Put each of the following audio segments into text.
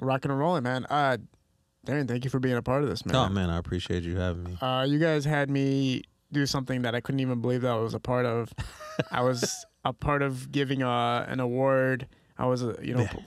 rocking and rolling, man. Darren, thank you for being a part of this, man. Oh, man, I appreciate you having me. You guys had me do something that I couldn't even believe that I was a part of. I was a part of giving an award. I was,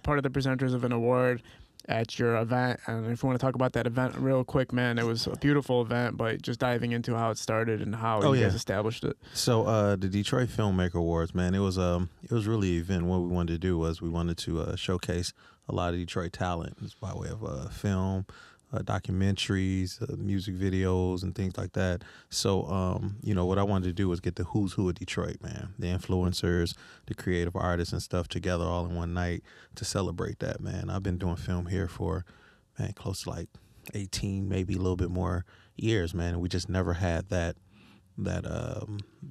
part of the presenters of an award at your event. And if you want to talk about that event real quick, man, it was a beautiful event, but just diving into how it started and how you guys established it. So the Detroit Filmmaker Awards, man, it was really an event. What we wanted to do was we wanted to showcase a lot of Detroit talent by way of film, documentaries, music videos, and things like that. So, what I wanted to do was get the who's who of Detroit, man, the influencers, the creative artists and stuff together all in one night to celebrate that, man. I've been doing film here for, man, close to like 18, maybe a little bit more years, man. And we just never had that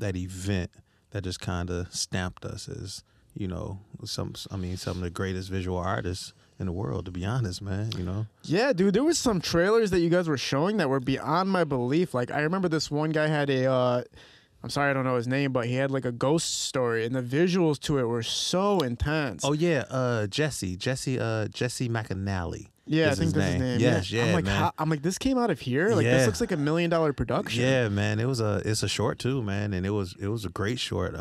event that just kind of stamped us as, some of the greatest visual artists in the world, to be honest, man, Yeah, dude, there was some trailers that you guys were showing that were beyond my belief. Like, I remember this one guy had I'm sorry, I don't know his name, but he had like a ghost story, and the visuals to it were so intense. Oh, yeah, Jesse McAnally. Yeah, I think that's his name. Yes, yeah, man. I'm like, this came out of here? Like, this looks like $1 million production. Yeah, man, it's a short too, man, and it was a great short.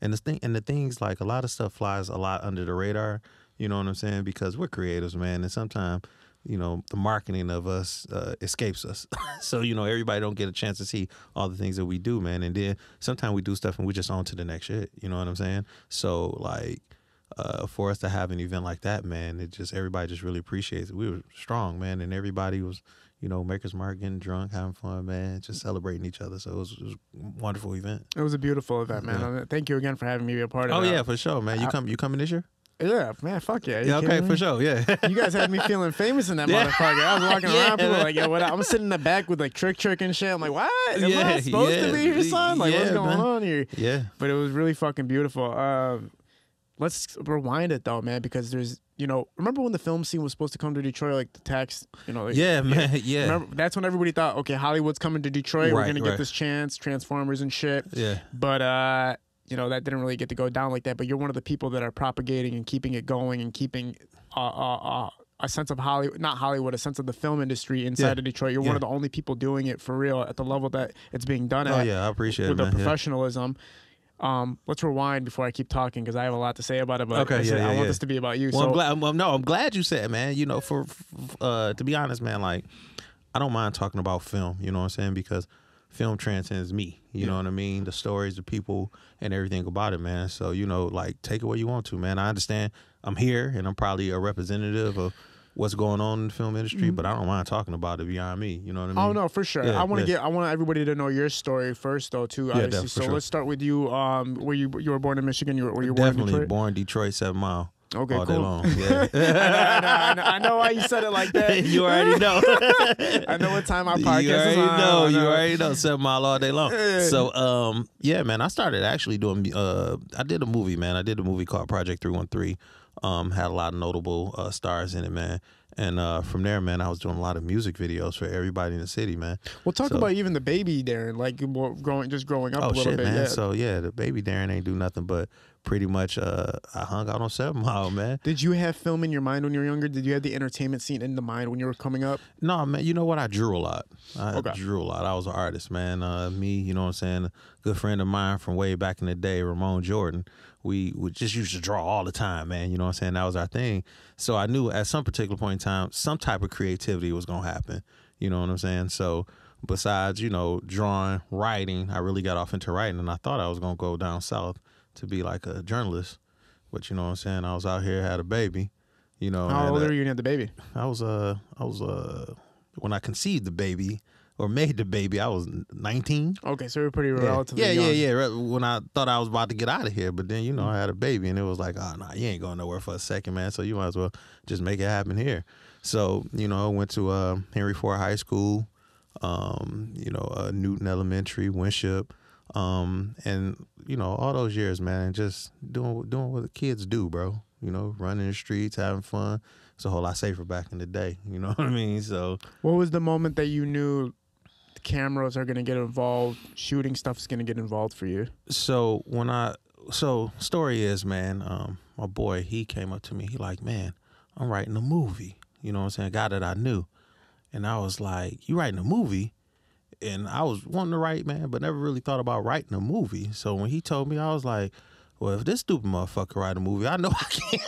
And the things, like, a lot of stuff flies a lot under the radar. You know what I'm saying? Because we're creatives, man, and sometimes, the marketing of us escapes us. So, everybody don't get a chance to see all the things that we do, man. And then sometimes we do stuff and we just on to the next shit. You know what I'm saying? So, like, for us to have an event like that, man, everybody just really appreciates it. We were strong, man, and everybody was, Maker's Mark, getting drunk, having fun, man, just celebrating each other. So it was a wonderful event. It was a beautiful event, man. Yeah. Thank you again for having me be a part of it. Oh, yeah, for sure, man. You coming this year? Yeah, man, fuck yeah. Yeah, okay, for sure, yeah. You guys had me feeling famous in that motherfucker. I was walking around, people were like, yo, what up? I'm sitting in the back with like trick and shit. I'm like, what? Am I supposed to be here, son? Like, what's going on here? Yeah. But it was really fucking beautiful. Let's rewind it though, man, because there's, remember when the film scene was supposed to come to Detroit, like the tax, like, man, yeah. Remember, that's when everybody thought, okay, Hollywood's coming to Detroit. We're going to get this chance, Transformers and shit. Yeah. But, that didn't really get to go down like that. But you're one of the people that are propagating and keeping it going and keeping a sense of a sense of the film industry inside of Detroit. You're one of the only people doing it for real at the level that it's being done at. Oh, yeah, I appreciate it, with the professionalism. Let's rewind before I keep talking because I have a lot to say about it. But I want this to be about you. Well, I'm glad you said, man. To be honest, man, like, I don't mind talking about film. You know what I'm saying? Because film transcends me. You know what I mean? The stories, the people, and everything about it, man. So, like, take it where you want to, man. I understand I'm here, and I'm probably a representative of what's going on in the film industry, but I don't mind talking about it beyond me. You know what I mean? Oh, no, for sure. Yeah, I want everybody to know your story first, though, too, obviously. So let's start with you. Where you were born in Michigan? Were you born in Detroit? Definitely born in Detroit, 7 Mile. Okay, all cool. day long. Yeah. I know why you said it like that. You already know. I know what time our podcast is on. You already know. 7 Mile all day long. So, yeah, man, I started actually doing, I did a movie, man. I did a movie called Project 313. Had a lot of notable stars in it, man. And from there, man, I was doing a lot of music videos for everybody in the city, man. We'll talk about even the baby Darren, like growing up a little bit. Man. Yeah. So, yeah, the baby Darren ain't do nothing but pretty much I hung out on 7 Mile, man. Did you have film in your mind when you were younger? Did you have the entertainment scene in the mind when you were coming up? No, man, you know what? I drew a lot. I drew a lot. I was an artist, man. Me, you know what I'm saying? A good friend of mine from way back in the day, Ramon Jordan, we would just used to draw all the time, man. You know what I'm saying? That was our thing. So I knew at some particular point in time, some type of creativity was going to happen. You know what I'm saying? So besides, drawing, writing, I really got off into writing, and I thought I was going to go down south to be like a journalist. But you know what I'm saying? I was out here, had a baby, How old were you when you had the baby? I was when I conceived the baby or made the baby, I was 19. Okay, so you were pretty relatively young. Yeah. When I thought I was about to get out of here, but then, I had a baby, and it was like, oh, nah, you ain't going nowhere for a second, man, so you might as well just make it happen here. So, I went to Henry Ford High School, Newton Elementary, Winship, and, all those years, man, just doing what the kids do, bro. Running the streets, having fun. It's a whole lot safer back in the day, you know what I mean? So what was the moment that you knew the cameras are going to get involved, shooting stuff is going to get involved for you? So story is, man, my boy, he came up to me. He like, man, I'm writing a movie. you know what I'm saying, a guy that I knew. And I was like, you writing a movie? And I was wanting to write, man, but never really thought about writing a movie. So when he told me, I was like, well, if this stupid motherfucker write a movie, I know I can.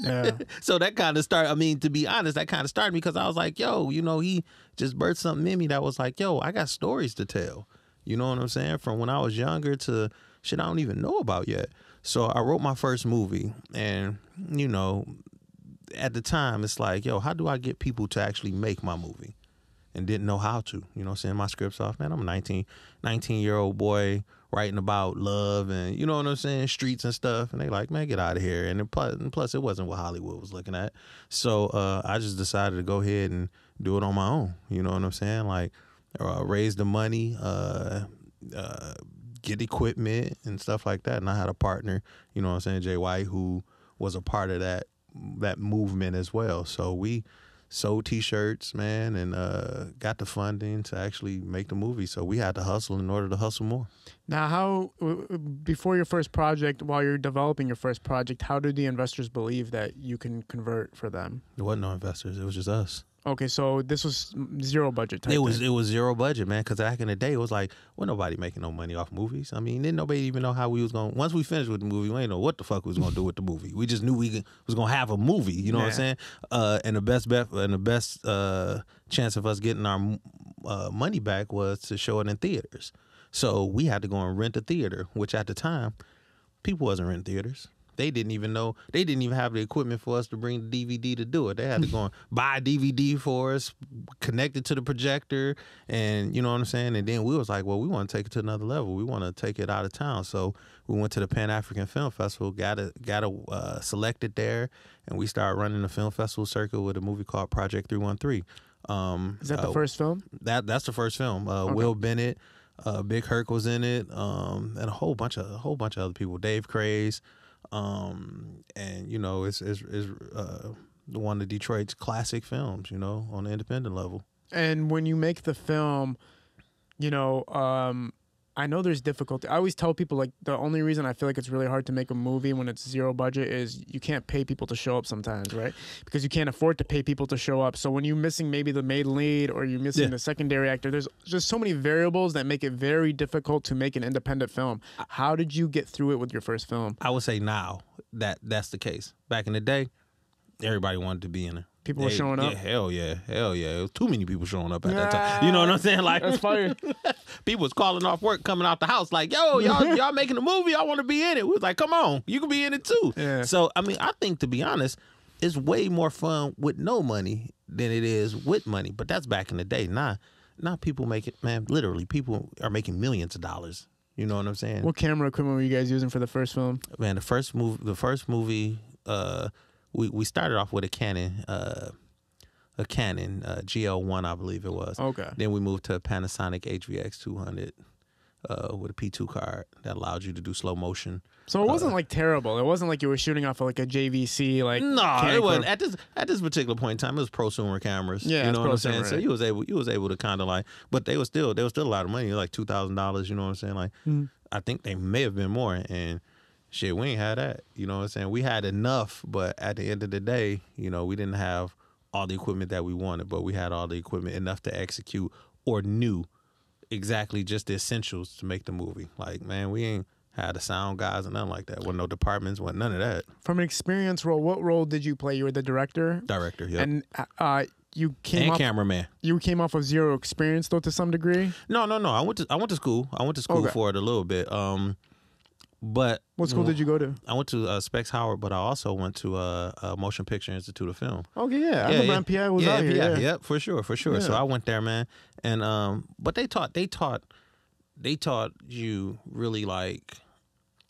Yeah. So that kind of started, I mean, to be honest, that kind of started me because I was like, yo, you know, he just birthed something in me that was like, yo, I got stories to tell. You know what I'm saying? From when I was younger to shit I don't even know about yet. So I wrote my first movie, and, you know, at the time, it's like, yo, how do I get people to actually make my movie? And didn't know how to, you know, send my scripts off. Man, I'm a 19-year-old boy writing about love and, you know what I'm saying, streets and stuff. And they like, man, get out of here. And plus, it wasn't what Hollywood was looking at. So I just decided to go ahead and do it on my own. You know what I'm saying? Like, raise the money, get equipment and stuff like that. And I had a partner, you know what I'm saying, Jay White, who was a part of that movement as well. So we sold T-shirts, man, and got the funding to actually make the movie. So we had to hustle in order to hustle more. Now, how, before your first project, while you're developing your first project, how did the investors believe that you can convert for them? There wasn't no investors. It was just us. Okay, so this was zero budget type It was thing. zero budget, man, because back in the day, it was like, well, nobody making no money off movies. I mean, didn't nobody even know how we was going to, once we finished with the movie, we ain't know what the fuck we was going to do with the movie. We just knew we was going to have a movie, you know what I'm saying? And the best bet and the best chance of us getting our money back was to show it in theaters. So we had to go and rent a theater, which at the time, people wasn't renting theaters. They didn't even know. They didn't even have the equipment for us to bring the DVD to do it. They had to go and buy a DVD for us, connect it to the projector, and you know what I'm saying? And then we was like, well, we want to take it to another level. We want to take it out of town. So we went to the Pan-African Film Festival, got selected there, and we started running the film festival circuit with a movie called Project 313. Is that the first film? That's the first film. Okay. Will Bennett, Big Herc was in it, and a whole bunch of other people. Dave Craze. And you know, it's one of Detroit's classic films, you know, on the independent level. And when you make the film, you know, I know there's difficulty. I always tell people, like, the only reason I feel like it's really hard to make a movie when it's zero budget is you can't pay people to show up sometimes, right? Because you can't afford to pay people to show up. So when you're missing maybe the main lead or you're missing the secondary actor, there's just so many variables that make it very difficult to make an independent film. How did you get through it with your first film? I would say now that's the case. Back in the day, everybody wanted to be in it. People were showing up? Yeah, hell yeah. It was too many people showing up at that time. You know what I'm saying? Like, that's fire. People was calling off work, coming out the house like, yo, y'all making a movie? I want to be in it. We was like, come on, you can be in it too. Yeah. So, I mean, I think, to be honest, it's way more fun with no money than it is with money. But that's back in the day. Now people make it, man, literally, people are making millions of dollars. You know what I'm saying? What camera equipment were you guys using for the first film? Man, the first movie, we started off with a Canon GL1, I believe it was. Okay. Then we moved to a Panasonic HVX 200 with a P2 card that allowed you to do slow motion. So it wasn't like terrible. It wasn't like you were shooting off of like a JVC like. No, it wasn't. At this particular point in time, it was prosumer cameras. Yeah, you know what I'm saying. Right. So you was able to kind of like, but they were still a lot of money, like $2,000. You know what I'm saying? Like, I think they may have been more. And shit, we ain't had that. You know what I'm saying? We had enough, but at the end of the day, you know, we didn't have all the equipment that we wanted, but we had all the equipment enough to execute or knew exactly just the essentials to make the movie. Like, man, we ain't had the sound guys and nothing like that. Wasn't no departments, wasn't none of that. From an experience role, what role did you play? You were the director? Director, yeah. And you came off, cameraman. You came off of zero experience though to some degree? No. I went to school. I went to school for it a little bit. But what school did you go to? I went to Specs Howard, but I also went to Motion Picture Institute of Film. Okay, yeah. I remember MPI was out here. Yeah, yep, for sure. Yeah. So I went there, man. And but they taught you really, like,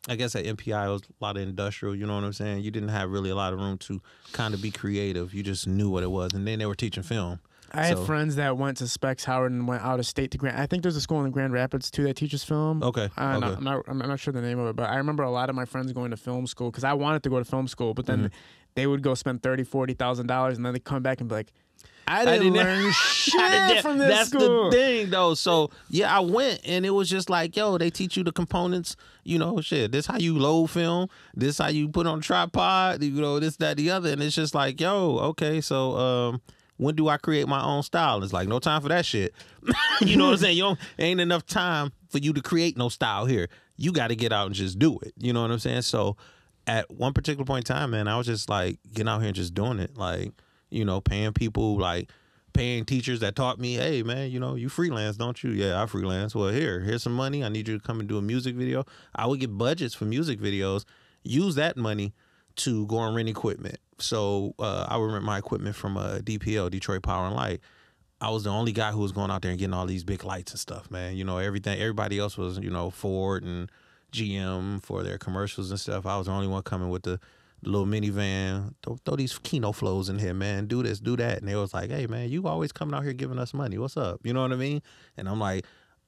I guess at MPI it was a lot of industrial, you know what I'm saying? You didn't have really a lot of room to kind of be creative. You just knew what it was. And then they were teaching film. I had friends that went to Specs Howard and went out of state to Grand. I think there's a school in Grand Rapids too that teaches film. Okay. I'm not sure the name of it, but I remember a lot of my friends going to film school because I wanted to go to film school, but then they would go spend $30,000, $40,000, and then they come back and be like, I didn't learn shit from this That's school. the thing, though. So, yeah, I went, and it was just like, yo, they teach you the components, you know, shit. This how you load film. This how you put on a tripod, you know, this, that, the other. And it's just like, yo, okay, so when do I create my own style? It's like, no time for that shit. You know what I'm saying? Ain't enough time for you to create no style here. You got to get out and just do it. You know what I'm saying? So at one particular point in time, man, I was just like getting out here and just doing it. Like, you know, paying people, like paying teachers that taught me, hey, man, you know, you freelance, don't you? Yeah, I freelance. Well, here's some money. I need you to come and do a music video. I would get budgets for music videos, use that money to go and rent equipment. So I would rent my equipment from DPL, Detroit Power and Light. I was the only guy who was going out there and getting all these big lights and stuff, man. You know, everybody else was, you know, Ford and GM for their commercials and stuff. I was the only one coming with the little minivan. Throw these Kino flows in here, man. Do this, do that. And they was like, hey, man, you always coming out here giving us money. What's up? You know what I mean? And I'm like,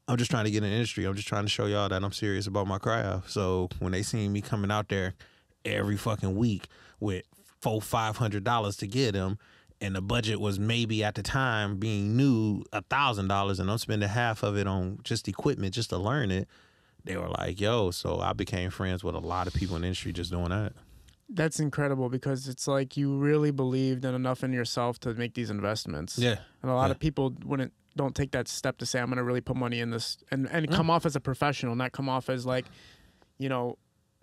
I'm just trying to get in the industry. I'm just trying to show y'all that I'm serious about my craft. So when they seen me coming out there every fucking week with $400-500 to get them, and the budget was maybe at the time being new $1,000, and I'm spending half of it on just equipment just to learn it, they were like, yo, so I became friends with a lot of people in the industry just doing that. That's incredible, because it's like you really believed in enough in yourself to make these investments. Yeah. And a lot of people don't take that step to say, I'm going to really put money in this and come off as a professional, not come off as like, you know,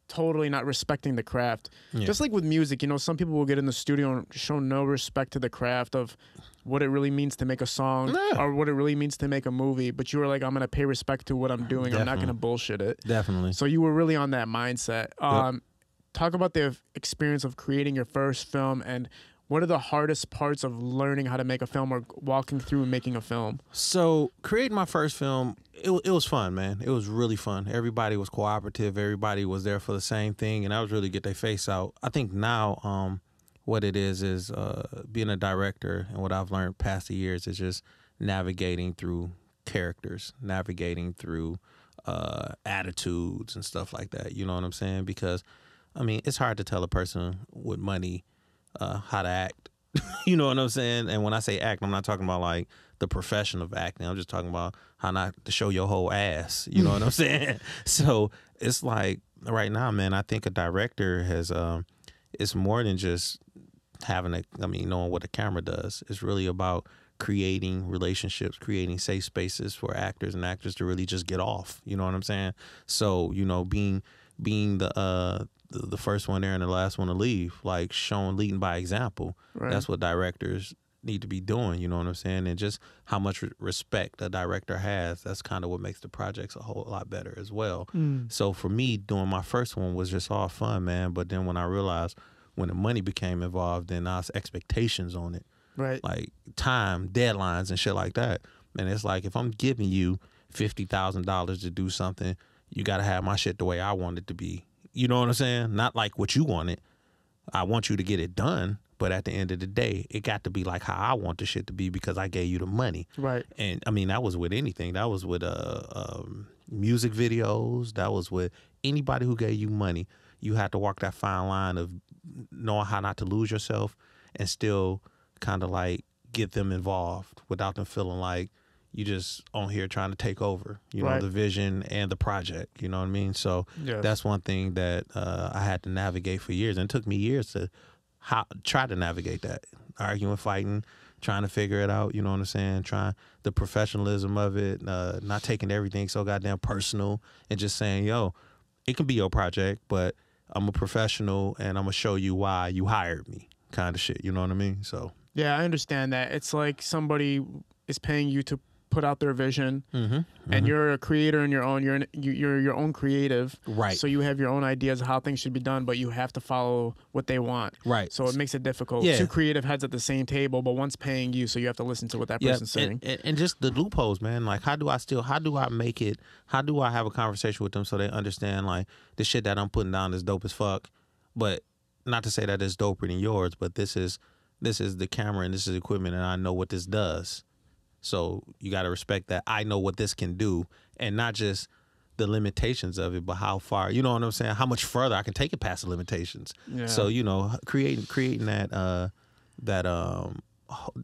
totally not respecting the craft. Yeah. Just like with music, you know, some people will get in the studio and show no respect to the craft of what it really means to make a song or what it really means to make a movie. But you were like, I'm going to pay respect to what I'm doing. Definitely. I'm not going to bullshit it. Definitely. So you were really on that mindset. Talk about the experience of creating your first film, and what are the hardest parts of learning how to make a film or walking through making a film? So creating my first film, it was fun, man. It was really fun. Everybody was cooperative. Everybody was there for the same thing, and I was really get their face out. I think now what it is being a director, and what I've learned past the years is just navigating through characters, navigating through attitudes and stuff like that. You know what I'm saying? Because, I mean, it's hard to tell a person with money how to act. You know what I'm saying? And when I say act, I'm not talking about like the profession of acting. I'm just talking about how not to show your whole ass. You know what I'm saying? So it's like right now, man, I think a director has, it's more than just knowing what the camera does. It's really about creating relationships, creating safe spaces for actors and actors to really just get off. You know what I'm saying? So, you know, being the first one there and the last one to leave, like leading by example. Right. That's what directors need to be doing, you know what I'm saying? And just how much respect a director has, that's kind of what makes the projects a whole lot better as well. So for me, doing my first one was just all fun, man. But then when I realized when the money became involved, then I was expectations on it. Right. Like time, deadlines and shit like that. And it's like, if I'm giving you $50,000 to do something, you got to have my shit the way I want it to be. You know what I'm saying? Not like what you wanted. I want you to get it done, but at the end of the day, it got to be like how I want the shit to be because I gave you the money. Right. And I mean, that was with anything. That was with music videos. That was with anybody who gave you money. You had to walk that fine line of knowing how not to lose yourself and still kind of like get them involved without them feeling like you just on here trying to take over, you know, the vision and the project, you know what I mean? So that's one thing that I had to navigate for years. And it took me years to try to navigate that. Arguing, fighting, trying to figure it out, you know what I'm saying? Trying the professionalism of it, not taking everything so goddamn personal and just saying, yo, it can be your project, but I'm a professional and I'm going to show you why you hired me kind of shit, you know what I mean? So yeah, I understand that. It's like somebody is paying you to put out their vision, and you're a creator in your own. You're your own creative, right? So you have your own ideas of how things should be done, but you have to follow what they want, right? So it makes it difficult. Two creative heads at the same table, but one's paying you, so you have to listen to what that person's saying. And just the loopholes, man. Like, how do I make it? How do I have a conversation with them so they understand like the shit that I'm putting down is dope as fuck, but not to say that it's doper than yours, but this is the camera and this is equipment, and I know what this does. So you got to respect that I know what this can do, and not just the limitations of it, but how far, you know what I'm saying? How much further I can take it past the limitations. Yeah. So, you know, creating that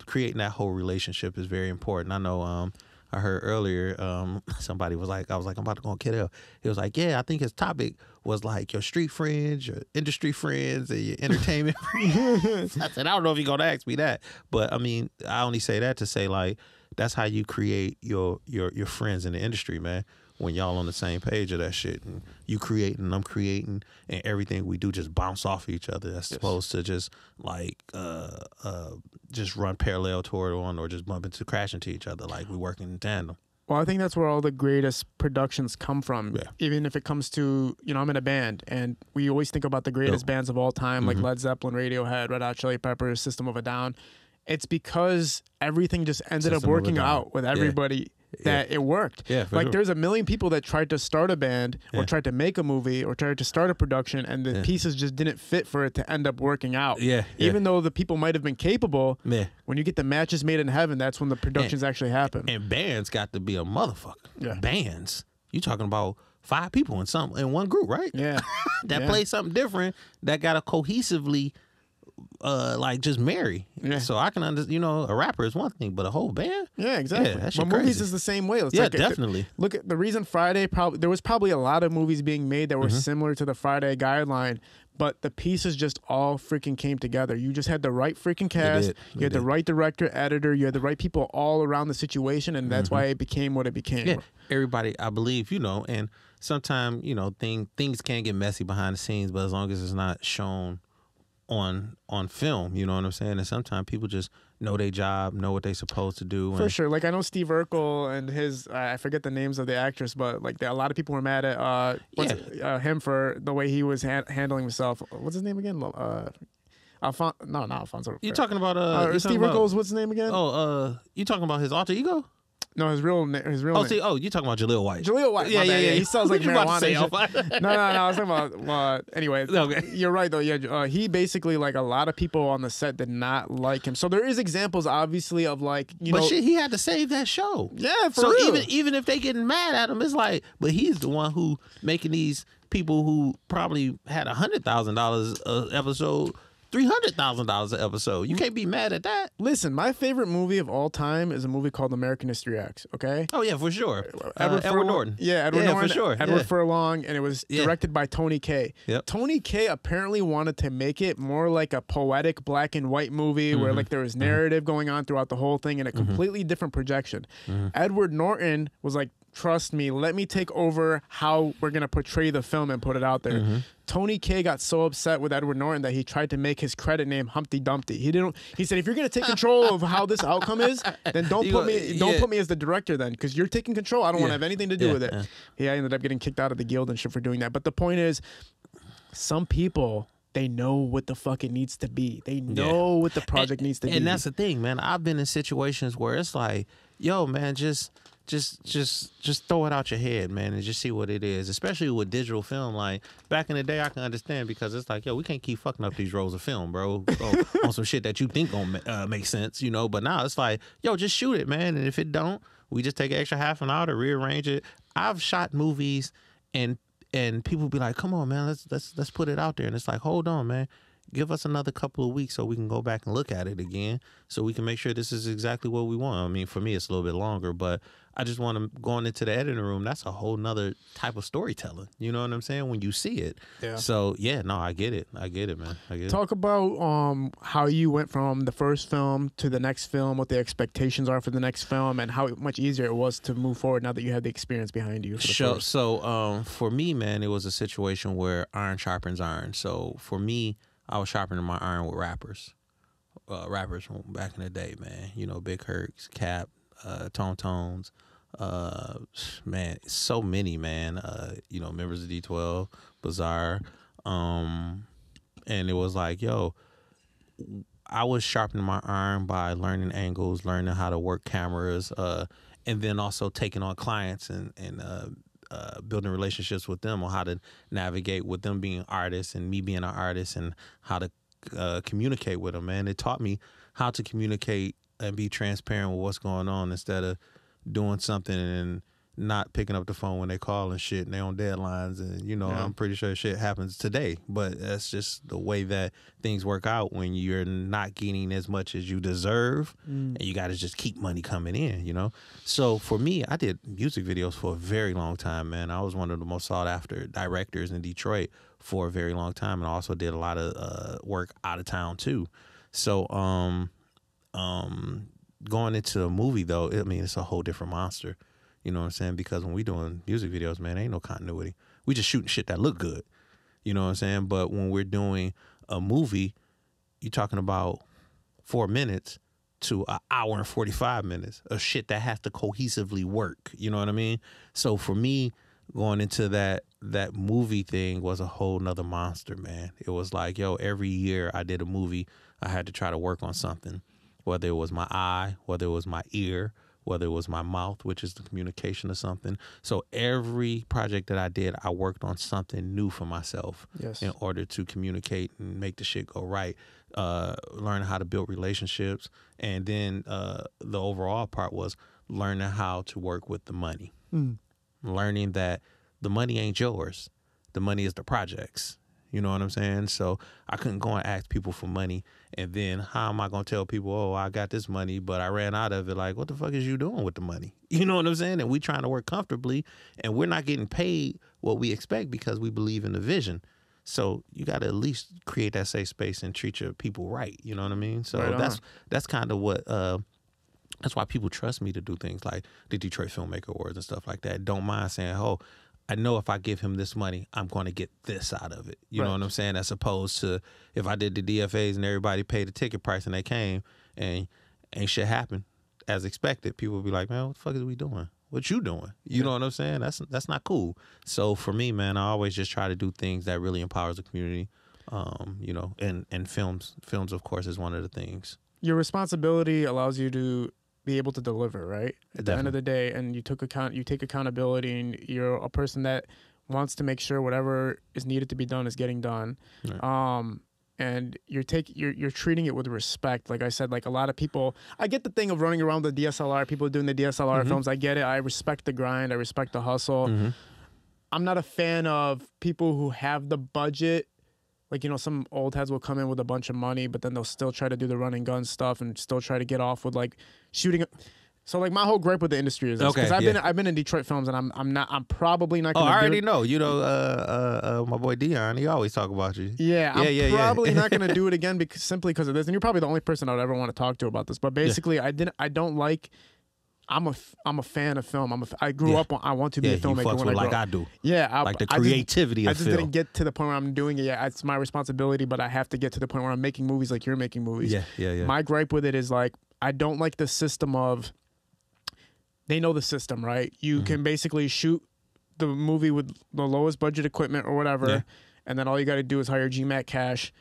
creating that whole relationship is very important. I know I heard earlier somebody was like, I was like, I'm about to go on Kiddo. He was like, yeah, I think his topic was like your street friends, your industry friends, and your entertainment friends. I said, I don't know if you're gonna ask me that, but I mean, I only say that to say like that's how you create your friends in the industry, man. When y'all on the same page of that shit, and you creating, and I'm creating, and everything we do just bounce off each other, as opposed to just like just run parallel toward one or just bump into, crash into each other. Like we working in tandem. Well, I think that's where all the greatest productions come from. Yeah. Even if it comes to, you know, I'm in a band, and we always think about the greatest bands of all time, like Led Zeppelin, Radiohead, Red Hot Chili Peppers, System of a Down. It's because everything just ended up working out with everybody. That it worked. Yeah, like there's a million people that tried to start a band or tried to make a movie or tried to start a production, and the pieces just didn't fit for it to end up working out. Even though the people might have been capable, when you get the matches made in heaven, that's when the productions actually happen. And bands got to be a motherfucker. Bands, you talking about 5 people in one group, right? That play something different, that got to cohesively like just marry. So I can understand, you know, a rapper is one thing, but a whole band? Yeah, exactly. But movies is the same way. It's definitely. Look at the reason Friday, there was probably a lot of movies being made that were similar to the Friday guideline, but the pieces just all freaking came together. You just had the right freaking cast, you had the right director, editor, you had the right people all around the situation, and that's why it became what it became. Yeah, everybody, I believe, you know, and sometimes, you know, things can get messy behind the scenes, but as long as it's not shown on film, you know what I'm saying? And sometimes people just know their job, know what they're supposed to do. For sure. Like I know Steve Urkel and his, I forget the names of the actors, but like a lot of people were mad at him for the way he was handling himself. What's his name again? Not Alfonso. You talking about Steve Urkel's, what's his name again? You talking about his alter ego? No, his real name. You talking about Jaleel White? Jaleel White. Yeah. He sounds like marijuana. No. I was talking about. Anyway, you're right though. Yeah, he basically, like, a lot of people on the set did not like him. So there is examples, obviously, of like, you know. But shit, he had to save that show. Yeah, for real. Even if they getting mad at him, it's like, but he's the one who making these people who probably had $100,000 an episode. $300,000 an episode. You can't be mad at that. Listen, my favorite movie of all time is a movie called American History X. Okay. Oh yeah, for sure. Edward Norton. Yeah, Edward Norton. For sure. Edward Furlong, and it was directed by Tony Kaye. Yep. Tony Kaye apparently wanted to make it more like a poetic black and white movie where like there was narrative going on throughout the whole thing and a completely different projection. Edward Norton was like, trust me, let me take over how we're going to portray the film and put it out there. Tony Kaye got so upset with Edward Norton that he tried to make his credit name Humpty Dumpty. He said, if you're going to take control of how this outcome is, then don't put me as the director then, because you're taking control. I don't want to have anything to do with it. He ended up getting kicked out of the guild and shit for doing that. But the point is, some people, they know what the fuck it needs to be. They know what the project needs to be. And that's the thing, man. I've been in situations where it's like, yo, man, just throw it out your head, man, and just see what it is. Especially with digital film. Like back in the day, I can understand because it's like, yo, we can't keep fucking up these rolls of film, bro, on some shit that you think gonna make sense, you know. But now it's like, yo, just shoot it, man, and if it don't, we just take an extra half an hour to rearrange it. I've shot movies and people be like, come on, man, let's put it out there, and it's like, hold on, man. Give us another couple of weeks so we can go back and look at it again so we can make sure this is exactly what we want. I mean, for me, it's a little bit longer, but I just want to going into the editing room. That's a whole nother type of storytelling. You know what I'm saying? When you see it. Yeah. So, yeah, no, I get it. I get it, man. I get it. Talk about how you went from the first film to the next film, what the expectations are for the next film, and how much easier it was to move forward now that you have the experience behind you. So, for me, man, it was a situation where iron sharpens iron. So, for me, I was sharpening my iron with rappers from back in the day, man. You know, Big Hercs, Cap, Tone Tones, man, so many, man. You know, members of D12, Bizarre, and it was like, yo, I was sharpening my iron by learning angles, learning how to work cameras, and then also taking on clients and building relationships with them on how to navigate with them being artists and me being an artist and how to communicate with them, man. It taught me how to communicate and be transparent with what's going on instead of doing something not picking up the phone when they call and shit, and they on deadlines, and you know, I'm pretty sure shit happens today, but that's just the way that things work out when you're not getting as much as you deserve, and you got to just keep money coming in, you know. So for me, I did music videos for a very long time, man. I was one of the most sought after directors in Detroit for a very long time, and I also did a lot of work out of town too. So going into a movie though, I mean, it's a whole different monster. You know what I'm saying? Because when we doing music videos, man, ain't no continuity. We just shooting shit that look good. You know what I'm saying? But when we're doing a movie, you're talking about 4 minutes to an hour and 45 minutes of shit that has to cohesively work. You know what I mean? So for me, going into that movie thing was a whole nother monster, man. It was like, yo, every year I did a movie, I had to try to work on something, whether it was my eye, whether it was my ear, whether it was my mouth, which is the communication of something. So every project that I did, I worked on something new for myself in order to communicate and make the shit go right, learn how to build relationships. And then the overall part was learning how to work with the money, learning that the money ain't yours. The money is the project's. You know what I'm saying? So I couldn't go and ask people for money. And then how am I going to tell people, oh, I got this money, but I ran out of it? Like, what the fuck is you doing with the money? You know what I'm saying? And we trying to work comfortably, and we're not getting paid what we expect because we believe in the vision. So you got to at least create that safe space and treat your people right. You know what I mean? So that's kind of what that's why people trust me to do things like the Detroit Filmmaker Awards and stuff like that. Don't mind saying, oh, I know if I give him this money, I'm going to get this out of it. You know what I'm saying? As opposed to if I did the DFAs and everybody paid the ticket price and they came and ain't shit happened as expected, people would be like, man, what the fuck is we doing? What you doing? You know what I'm saying? That's not cool. So for me, man, I always just try to do things that really empowers the community. You know, and films, of course, is one of the things. Your responsibility allows you to be able to deliver, right? At the end of the day, and you take accountability, and you're a person that wants to make sure whatever is needed to be done is getting done. Right. And you're treating it with respect. Like I said, like a lot of people, I get the thing of running around the DSLR, people doing the DSLR films. I get it. I respect the grind. I respect the hustle. I'm not a fan of people who have the budget. Like, you know, some old heads will come in with a bunch of money, but then they'll still try to do the run and gun stuff and still try to get off with like shooting. So like my whole gripe with the industry is this, because I've been in Detroit films, and I'm probably not. Oh, I already know. You know, my boy Darren, he always talk about you. Yeah, I'm probably not gonna do it again simply because of this. And you're probably the only person I would ever want to talk to about this. But basically, I don't like. I'm a fan of film. I grew up on. I want to be a filmmaker when I grow up. I do. Yeah, like the creativity I of just film. didn't get to the point where I'm doing it yet. It's my responsibility, but I have to get to the point where I'm making movies like you're making movies. Yeah. My gripe with it is like I don't like the system of. They know the system, right? You can basically shoot the movie with the lowest budget equipment or whatever, and then all you got to do is hire GMAC Cash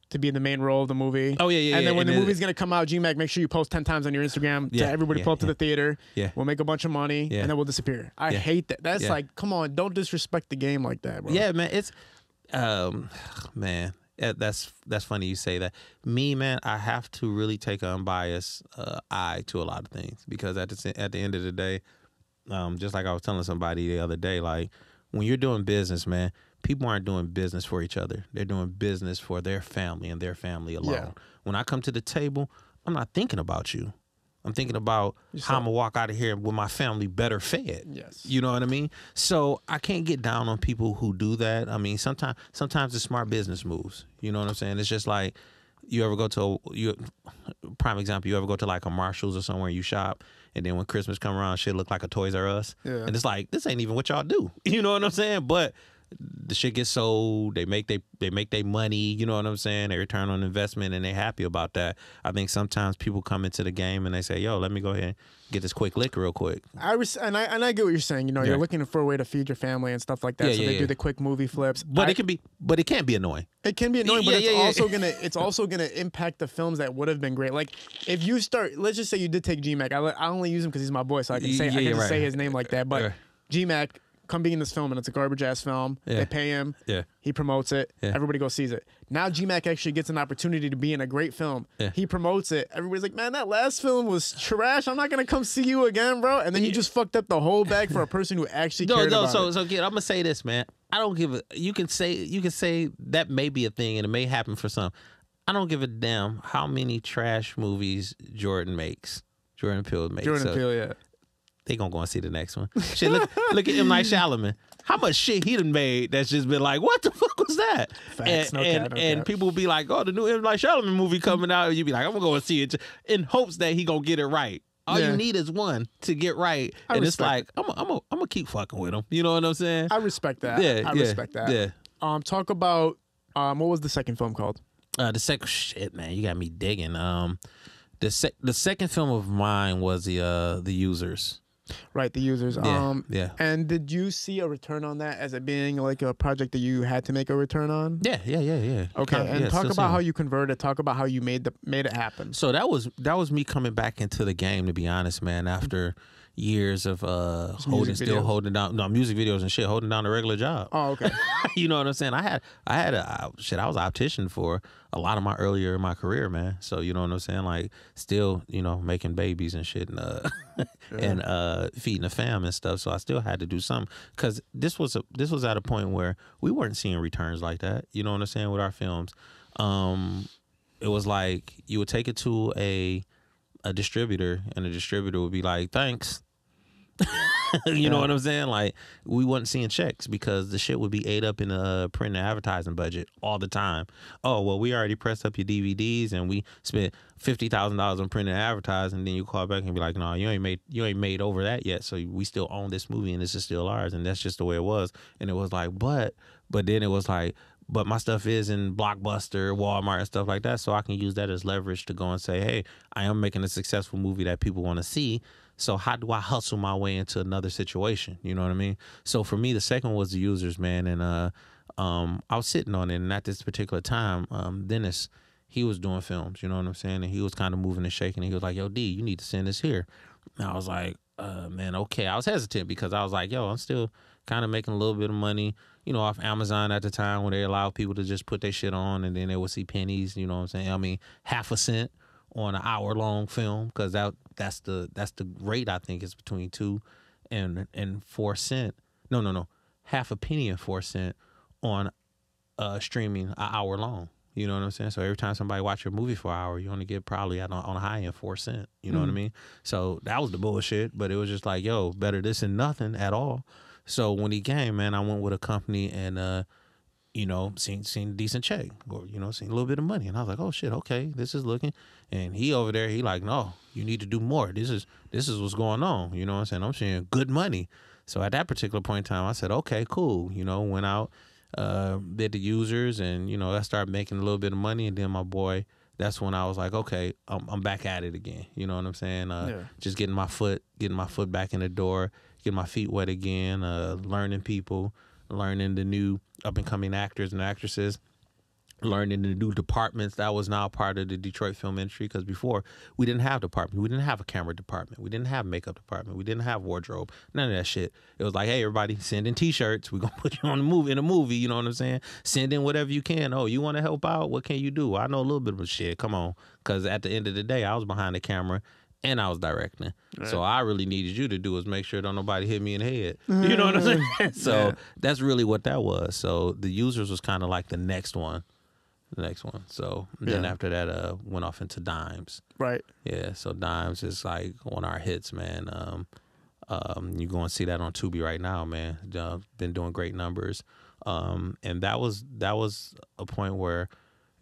to be in the main role of the movie. Oh, yeah. And then when the movie's going to come out, GMAC, make sure you post 10 times on your Instagram to everybody pull up to the theater. We'll make a bunch of money, and then we'll disappear. I hate that. That's like, come on, don't disrespect the game like that, bro. Yeah, man. It's, man, that's funny you say that. Me, man, I have to really take an unbiased eye to a lot of things, because at the end of the day, just like I was telling somebody the other day, like when you're doing business, man, people aren't doing business for each other. They're doing business for their family and their family alone. Yeah. When I come to the table, I'm not thinking about you. I'm thinking about how I'm going to walk out of here with my family better fed. Yes. You know what I mean? So I can't get down on people who do that. I mean, sometimes it's smart business moves. You know what I'm saying? It's just like you ever go to, prime example, you ever go to like a Marshall's or somewhere you shop, and then when Christmas come around, shit look like a Toys R Us. Yeah. And it's like, this ain't even what y'all do. You know what I'm saying? But the shit gets sold, they make their money, you know what I'm saying? They return on investment, and they happy about that. I think sometimes people come into the game and they say, yo, let me go ahead and get this quick lick real quick. I get what you're saying. You know, you're looking for a way to feed your family and stuff like that. So they do the quick movie flips. But it can be annoying. It can be annoying, but it's also gonna impact the films that would have been great. Like if you start, let's just say you did take GMAC. I only use him because he's my boy, so I can say his name like that. But GMAC come be in this film, and it's a garbage ass film. They pay him. Yeah. He promotes it. Yeah. Everybody goes sees it. Now GMAC actually gets an opportunity to be in a great film. Yeah. He promotes it. Everybody's like, man, that last film was trash. I'm not gonna come see you again, bro. And then you just fucked up the whole bag for a person who actually cared about it. So kid, I'm gonna say this, man. I don't give a. You can say that may be a thing, and it may happen for some. I don't give a damn how many trash movies Jordan Peele makes. Jordan Peele, yeah. They gonna go and see the next one. Shit, look at M. Night Shyamalan. How much shit he done made that's just been like, what the fuck was that? Facts, and people will be like, oh, the new M. Night Shyamalan movie coming out. And you be like, I'm gonna go and see it in hopes that he gonna get it right. All you need is one to get right. And it's like, I'm gonna keep fucking with him. You know what I'm saying? I respect that. I respect that. Yeah. Talk about, what was the second film called? The second shit, man, you got me digging. The second film of mine was the Users. Right, The Users. Yeah. And did you see a return on that as it being like a project that you had to make a return on? Yeah. Okay, and talk about how you converted. Talk about how you made it happen. So that was me coming back into the game, to be honest, man. After years of holding down music videos and shit, holding down a regular job. Oh, okay. You know what I'm saying? I was auditioned for a lot of earlier in my career, man. So you know what I'm saying? Like still, making babies and shit and and feeding the fam and stuff. So I still had to do something because this was at a point where we weren't seeing returns like that. You know what I'm saying? With our films, it was like you would take it to a distributor, and the distributor would be like, thanks. You know what I'm saying? Like, we wasn't seeing checks because the shit would be ate up in the print and advertising budget all the time. Oh, well, we already pressed up your DVDs and we spent $50,000 on print and advertising. And then you call back and be like, no, you ain't made over that yet. So we still own this movie and this is still ours. And that's just the way it was. And it was like, but then it was like, but my stuff is in Blockbuster, Walmart, and stuff like that. So I can use that as leverage to go and say, hey, I am making a successful movie that people want to see. So how do I hustle my way into another situation? You know what I mean? So for me, the second was The Users, man. And I was sitting on it. And at this particular time, Dennis, he was doing films, you know what I'm saying? And he was kind of moving and shaking. And he was like, yo, D, you need to send this here. And I was like, man, okay. I was hesitant because I was like, yo, I'm still kind of making a little bit of money, off Amazon at the time when they allowed people to just put their shit on and then they would see pennies, you know what I'm saying? I mean, half a cent on an hour-long film because that's the rate, I think, is between 2 and 4 cents. No, half a penny and 4 cents on streaming an hour long. You know what I'm saying? So every time somebody watch your movie for an hour, you only get probably on a high end 4 cents. You know what I mean? So that was the bullshit, but it was just like, yo, better this than nothing at all. So when he came, man, I went with a company and seen a decent check or, seen a little bit of money. And I was like, oh shit, okay, this is looking. And he over there, he like, no, you need to do more. This is what's going on. You know what I'm saying? I'm seeing good money. So at that particular point in time, I said, okay, cool. Went out, did The Users and, I started making a little bit of money. And then my boy, that's when I was like, okay, I'm back at it again. You know what I'm saying? Just getting my foot back in the door, getting my feet wet again, learning people, learning the new up-and-coming actors and actresses, learning the new departments. That was now part of the Detroit film industry because before, we didn't have department. We didn't have a camera department. We didn't have makeup department. We didn't have wardrobe. None of that shit. It was like, hey, everybody, send in T-shirts. We're going to put you on in a movie, you know what I'm saying? Send in whatever you can. Oh, you want to help out? What can you do? I know a little bit of shit. Come on. Because at the end of the day, I was behind the camera and I was directing. Right. So I really needed you to do is make sure don't nobody hit me in the head. You know what I'm saying? So that's really what that was. So The Users was kind of like the next one. So then after that, went off into DYMEZ. Right. Yeah. So DYMEZ is like one of our hits, man. You go and see that on Tubi right now, man. Been doing great numbers. And that was a point where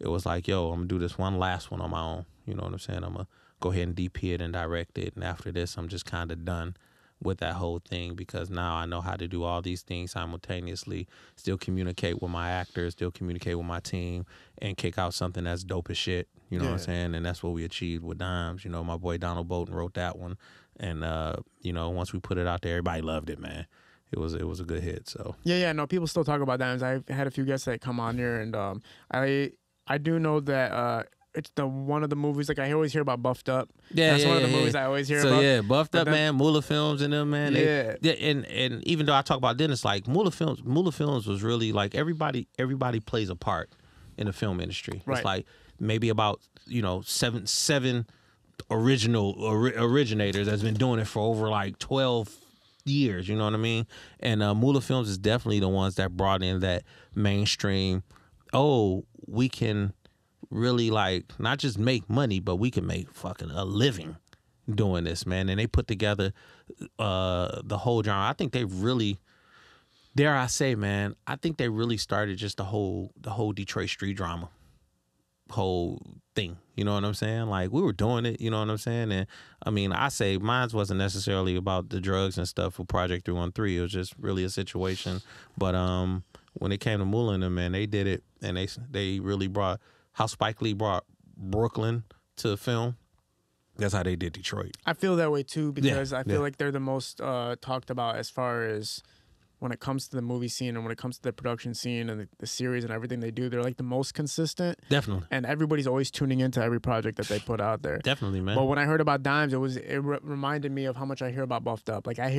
it was like, yo, I'm gonna do this one last one on my own. You know what I'm saying? I'm gonna go ahead and DP it and direct it. And after this, I'm just kind of done with that whole thing because now I know how to do all these things simultaneously, still communicate with my actors, still communicate with my team, and kick out something that's dope as shit. You know what I'm saying? And that's what we achieved with DYMEZ. My boy Donald Bolton wrote that one. And, once we put it out there, everybody loved it, man. It was a good hit. So no, people still talk about DYMEZ. I've had a few guests that come on here, and I do know that it's the one of the movies, like I always hear about Buffed Up. Yeah, That's yeah, one of the yeah, movies yeah. I always hear so about. yeah, Buffed But Up, then- man, Moolah Films and them, man. Yeah. And even though I talk about Dennis, like Moolah Films was really like everybody plays a part in the film industry. Right. It's like maybe about, you know, seven originators that's been doing it for over like 12 years, you know what I mean? And Moolah Films is definitely the ones that brought in that mainstream, we can really like not just make money, but we can make fucking a living doing this, man. And they put together the whole genre. I think they really, dare I say, man, I think they really started just the whole Detroit street drama whole thing. You know what I'm saying? Like we were doing it, you know what I'm saying? And I mean, I say mine wasn't necessarily about the drugs and stuff with Project 313. It was just really a situation. But when it came to Moolah and them, man, they did it, and they really brought how Spike Lee brought Brooklyn to film. That's how they did Detroit. I feel that way too, because I feel yeah. like they're the most talked about as far as when it comes to the movie scene and when it comes to the production scene and the series and everything they do. They're like the most consistent. Definitely. And everybody's always tuning into every project that they put out there. Definitely, man. But when I heard about Dimes, it reminded me of how much I hear about Buffed Up. Like I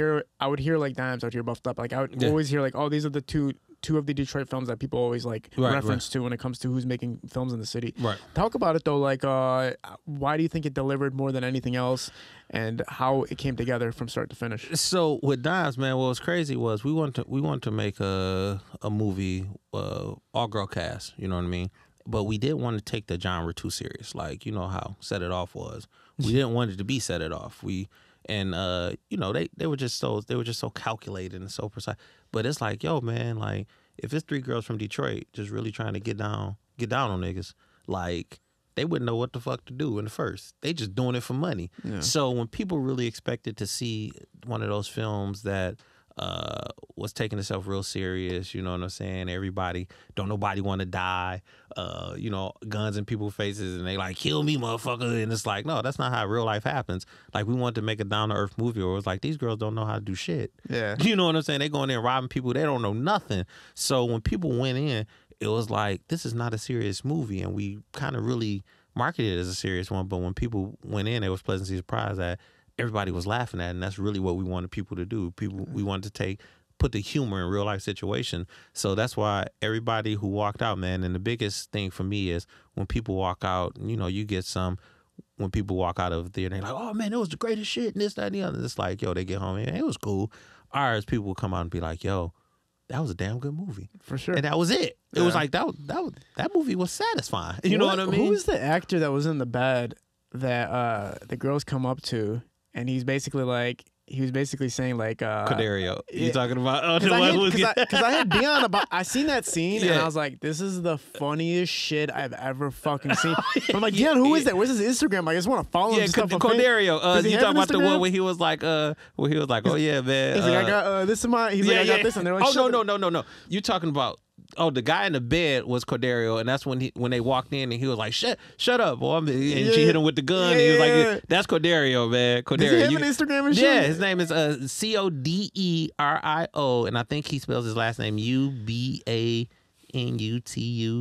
would hear like Dimes, I would hear Buffed Up. Like I would always hear like, oh, these are the two of the Detroit films that people always like reference to when it comes to who's making films in the city. Right. Talk about it though, like why do you think it delivered more than anything else, and how it came together from start to finish? So with Dimes, man, what was crazy was we wanted to make a movie, all girl cast, you know what I mean? But we didn't want to take the genre too serious. Like, you know how Set It Off was. We didn't want it to be Set It Off. You know, they were just so calculated and so precise. But it's like, yo, man, like if it's three girls from Detroit just really trying to get down on niggas, like they wouldn't know what the fuck to do in the first. They just doing it for money. Yeah. So when people really expected to see one of those films that was taking itself real serious, you know what I'm saying? Don't nobody want to die, you know, guns in people's faces, and they like, kill me, motherfucker. And it's like, no, that's not how real life happens. Like, we wanted to make a down-to-earth movie where it was like, these girls don't know how to do shit. Yeah. You know what I'm saying? They going in robbing people. They don't know nothing. So when people went in, it was like, this is not a serious movie. And we kind of really marketed it as a serious one. But when people went in, it was pleasantly surprised that everybody was laughing at, and that's really what we wanted people to do. We wanted to put the humor in real life situation. So that's why everybody who walked out, man, and the biggest thing for me is when people walk out, you know, you get when people walk out of the theater, they're like, oh man, it was the greatest shit, and this, that, and the other. It's like, yo, they get home, and it was cool. Ours, people will come out and be like, yo, that was a damn good movie. For sure. And that was it. It was like, that movie was satisfying. You know what I mean? Who was the actor that was in the bed that the girls come up to? And he was basically saying like Cordario. You talking about because I had Dion I seen that scene and I was like, this is the funniest shit I've ever fucking seen. But I'm like, Dion, who is that? Where's his Instagram? I just want to follow him. Cordario. You talking about the one where he was like, oh yeah, man. He's like, I got this in my. He's like, I got this, and they're like, no. You talking about? Oh, the guy in the bed was Cordario, and that's when they walked in, and he was like, "Shut up, boy!" And she hit him with the gun, and he was like, "That's Cordario, man." Cordario. Does he have an Instagram and shit? Yeah, his name is Coderio, and I think he spells his last name UBANUTU,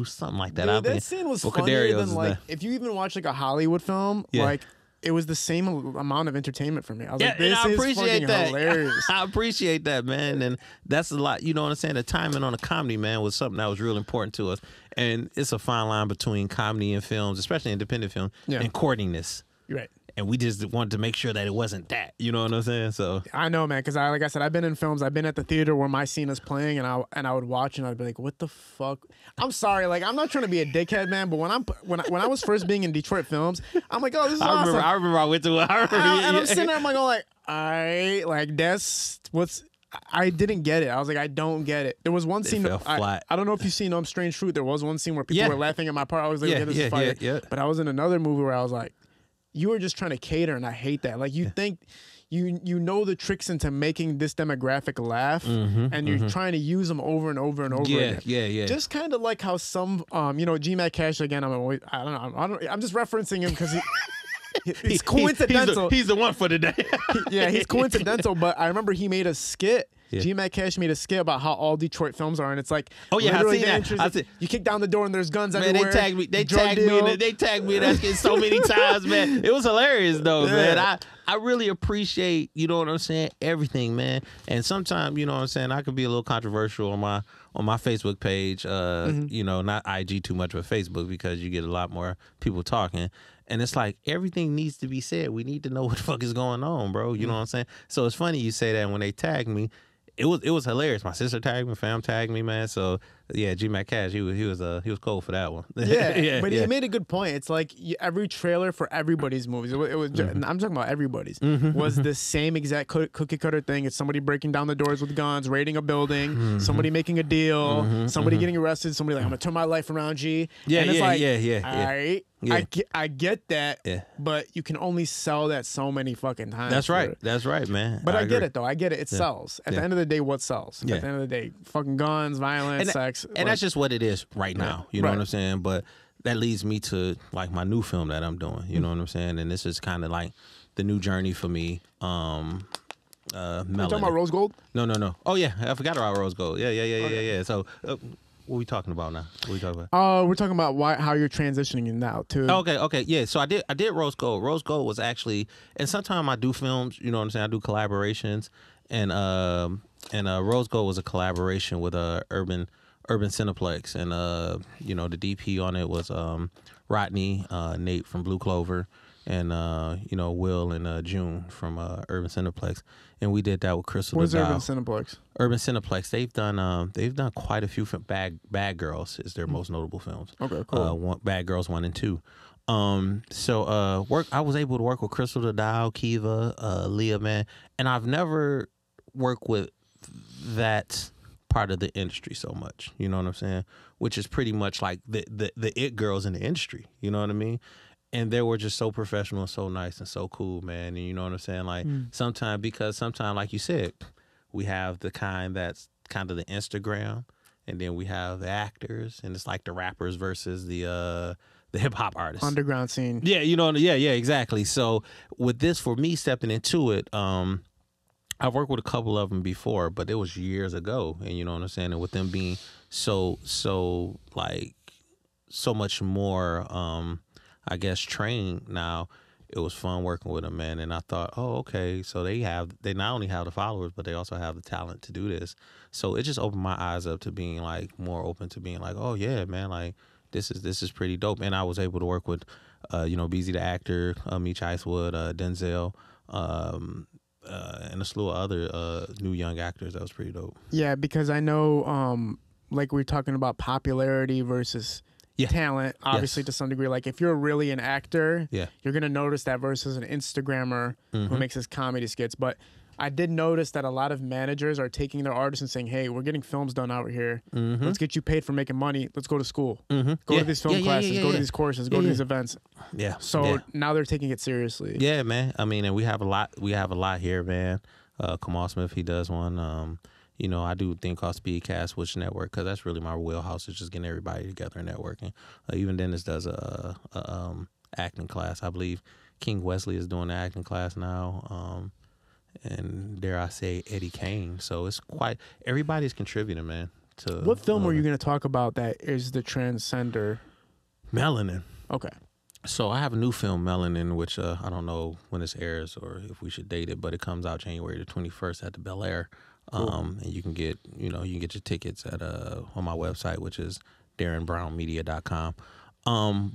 something like that. Dude, that scene was funnier than like if you even watch like a Hollywood film, like. It was the same amount of entertainment for me. I was like, this is fucking hilarious. I appreciate that, man. And that's a lot. You know what I'm saying? The timing on a comedy, man, was something that was real important to us. And it's a fine line between comedy and films, especially independent film, and courtiness. Right. And we just wanted to make sure that it wasn't that. You know what I'm saying? So I know, man, because like I said, I've been in films. I've been at the theater where my scene is playing, and I would watch, and I'd be like, "What the fuck?" I'm sorry, like I'm not trying to be a dickhead, man, but when I was first being in Detroit films, I'm like, "Oh, this is awesome." I remember I went to. And I'm sitting there, I'm like, all right, like that's what's. I didn't get it. I was like, I don't get it. There was one scene. I don't know if you've seen Strange Fruit. There was one scene where people were laughing at my part. I was like, this is fire. But I was in another movie where I was like, you were just trying to cater, and I hate that. Like, you think you know the tricks into making this demographic laugh, and you're trying to use them over and over and over again. Yeah. Just kind of like how some, G-Mac Cash again. I'm just referencing him because he's coincidental. He's the one for today. He's coincidental. But I remember he made a skit. DMAC Cash made a skit about how all Detroit films are, and it's like, oh yeah, literally I seen that. You kick down the door and there's guns man, everywhere. They tagged me in that skit so many times, man. It was hilarious though, man. I really appreciate, you know what I'm saying, everything, man. And sometimes, you know what I'm saying, I could be a little controversial on my Facebook page, you know, not IG too much, but Facebook, because you get a lot more people talking. And it's like, everything needs to be said. We need to know what the fuck is going on, bro. You know what I'm saying? So it's funny you say that. And when they tagged me, it was hilarious. My sister tagged me, fam tagged me, man. So yeah, G-Mac Cash, he was cool for that one. Yeah, but he made a good point. It's like every trailer for everybody's movies. It was I'm talking about everybody's. Was the same exact cookie cutter thing. It's somebody breaking down the doors with guns, raiding a building, somebody making a deal, somebody getting arrested, somebody like, I'm gonna turn my life around, G. Yeah, and it's yeah. All right. Yeah. I get that, but you can only sell that so many fucking times. That's right. That's right, man. But I get it, though. I get it. It sells. At the end of the day, what sells? At the end of the day, fucking guns, violence, sex. And that's just what it is right now. You know what I'm saying? But that leads me to like my new film that I'm doing. You know what I'm saying? And this is kind of like the new journey for me. Melanin. You talking about Rose Gold? No. Oh, yeah. I forgot about Rose Gold. Yeah. So... what are we talking about now? What are we talking about? We're talking about how you're transitioning now too. Okay, yeah. So I did Rose Gold. Rose Gold was actually, and sometimes I do films. You know what I'm saying? I do collaborations, and Rose Gold was a collaboration with Urban Cineplex, and you know, the DP on it was Rodney, Nate from Blue Clover, and you know, Will and June from Urban Cineplex, and we did that with Crystal. What's Urban Cineplex? Urban Cineplex. They've done quite a few Bad Girls is their most notable films. Okay, cool. Bad Girls 1 and 2. So I was able to work with Crystal the Dial, Kiva, Leah, man, and I've never worked with that part of the industry so much. You know what I'm saying? Which is pretty much like the it girls in the industry. You know what I mean? And they were just so professional and so nice and so cool, man. And you know what I'm saying? Like sometimes, like you said, we have the kind that's kind of the Instagram, and then we have the actors, and it's like the rappers versus the hip hop artists. Underground scene. Yeah, you know, yeah, exactly. So with this, for me stepping into it, I've worked with a couple of them before, but it was years ago. And you know what I'm saying? And with them being so much more I guess trained now, it was fun working with them, man. And I thought, oh, okay, so they not only have the followers, but they also have the talent to do this. So it just opened my eyes up to being like more open to being like, oh yeah, man, like this is pretty dope. And I was able to work with you know, BZ the actor, Meech Icewood, Denzel, and a slew of other new young actors. That was pretty dope. Yeah, because I know like we're talking about popularity versus talent, obviously, to some degree. Like if you're really an actor, you're gonna notice that versus an Instagrammer who makes his comedy skits. But I did notice that a lot of managers are taking their artists and saying, "Hey, we're getting films done out here. Let's get you paid for making money. Let's go to school. Go to these film classes. Go to these courses. Go to these events." Yeah. So now they're taking it seriously. Yeah, man. I mean, and we have a lot here, man. Kamal Smith, he does one. You know, I do a thing called Speedcast, Switch Network, because that's really my wheelhouse, is just getting everybody together and networking. Even Dennis does a acting class. I believe King Wesley is doing the acting class now. And dare I say, Eddie Kane. So it's everybody's contributing, man. To what film were you going to talk about that is the transcender? Melanin. Okay. So I have a new film, Melanin, which I don't know when this airs or if we should date it, but it comes out January the 21st at the Bel Air. Cool. And you can get your tickets at on my website, which is DarrenBrownMedia.com.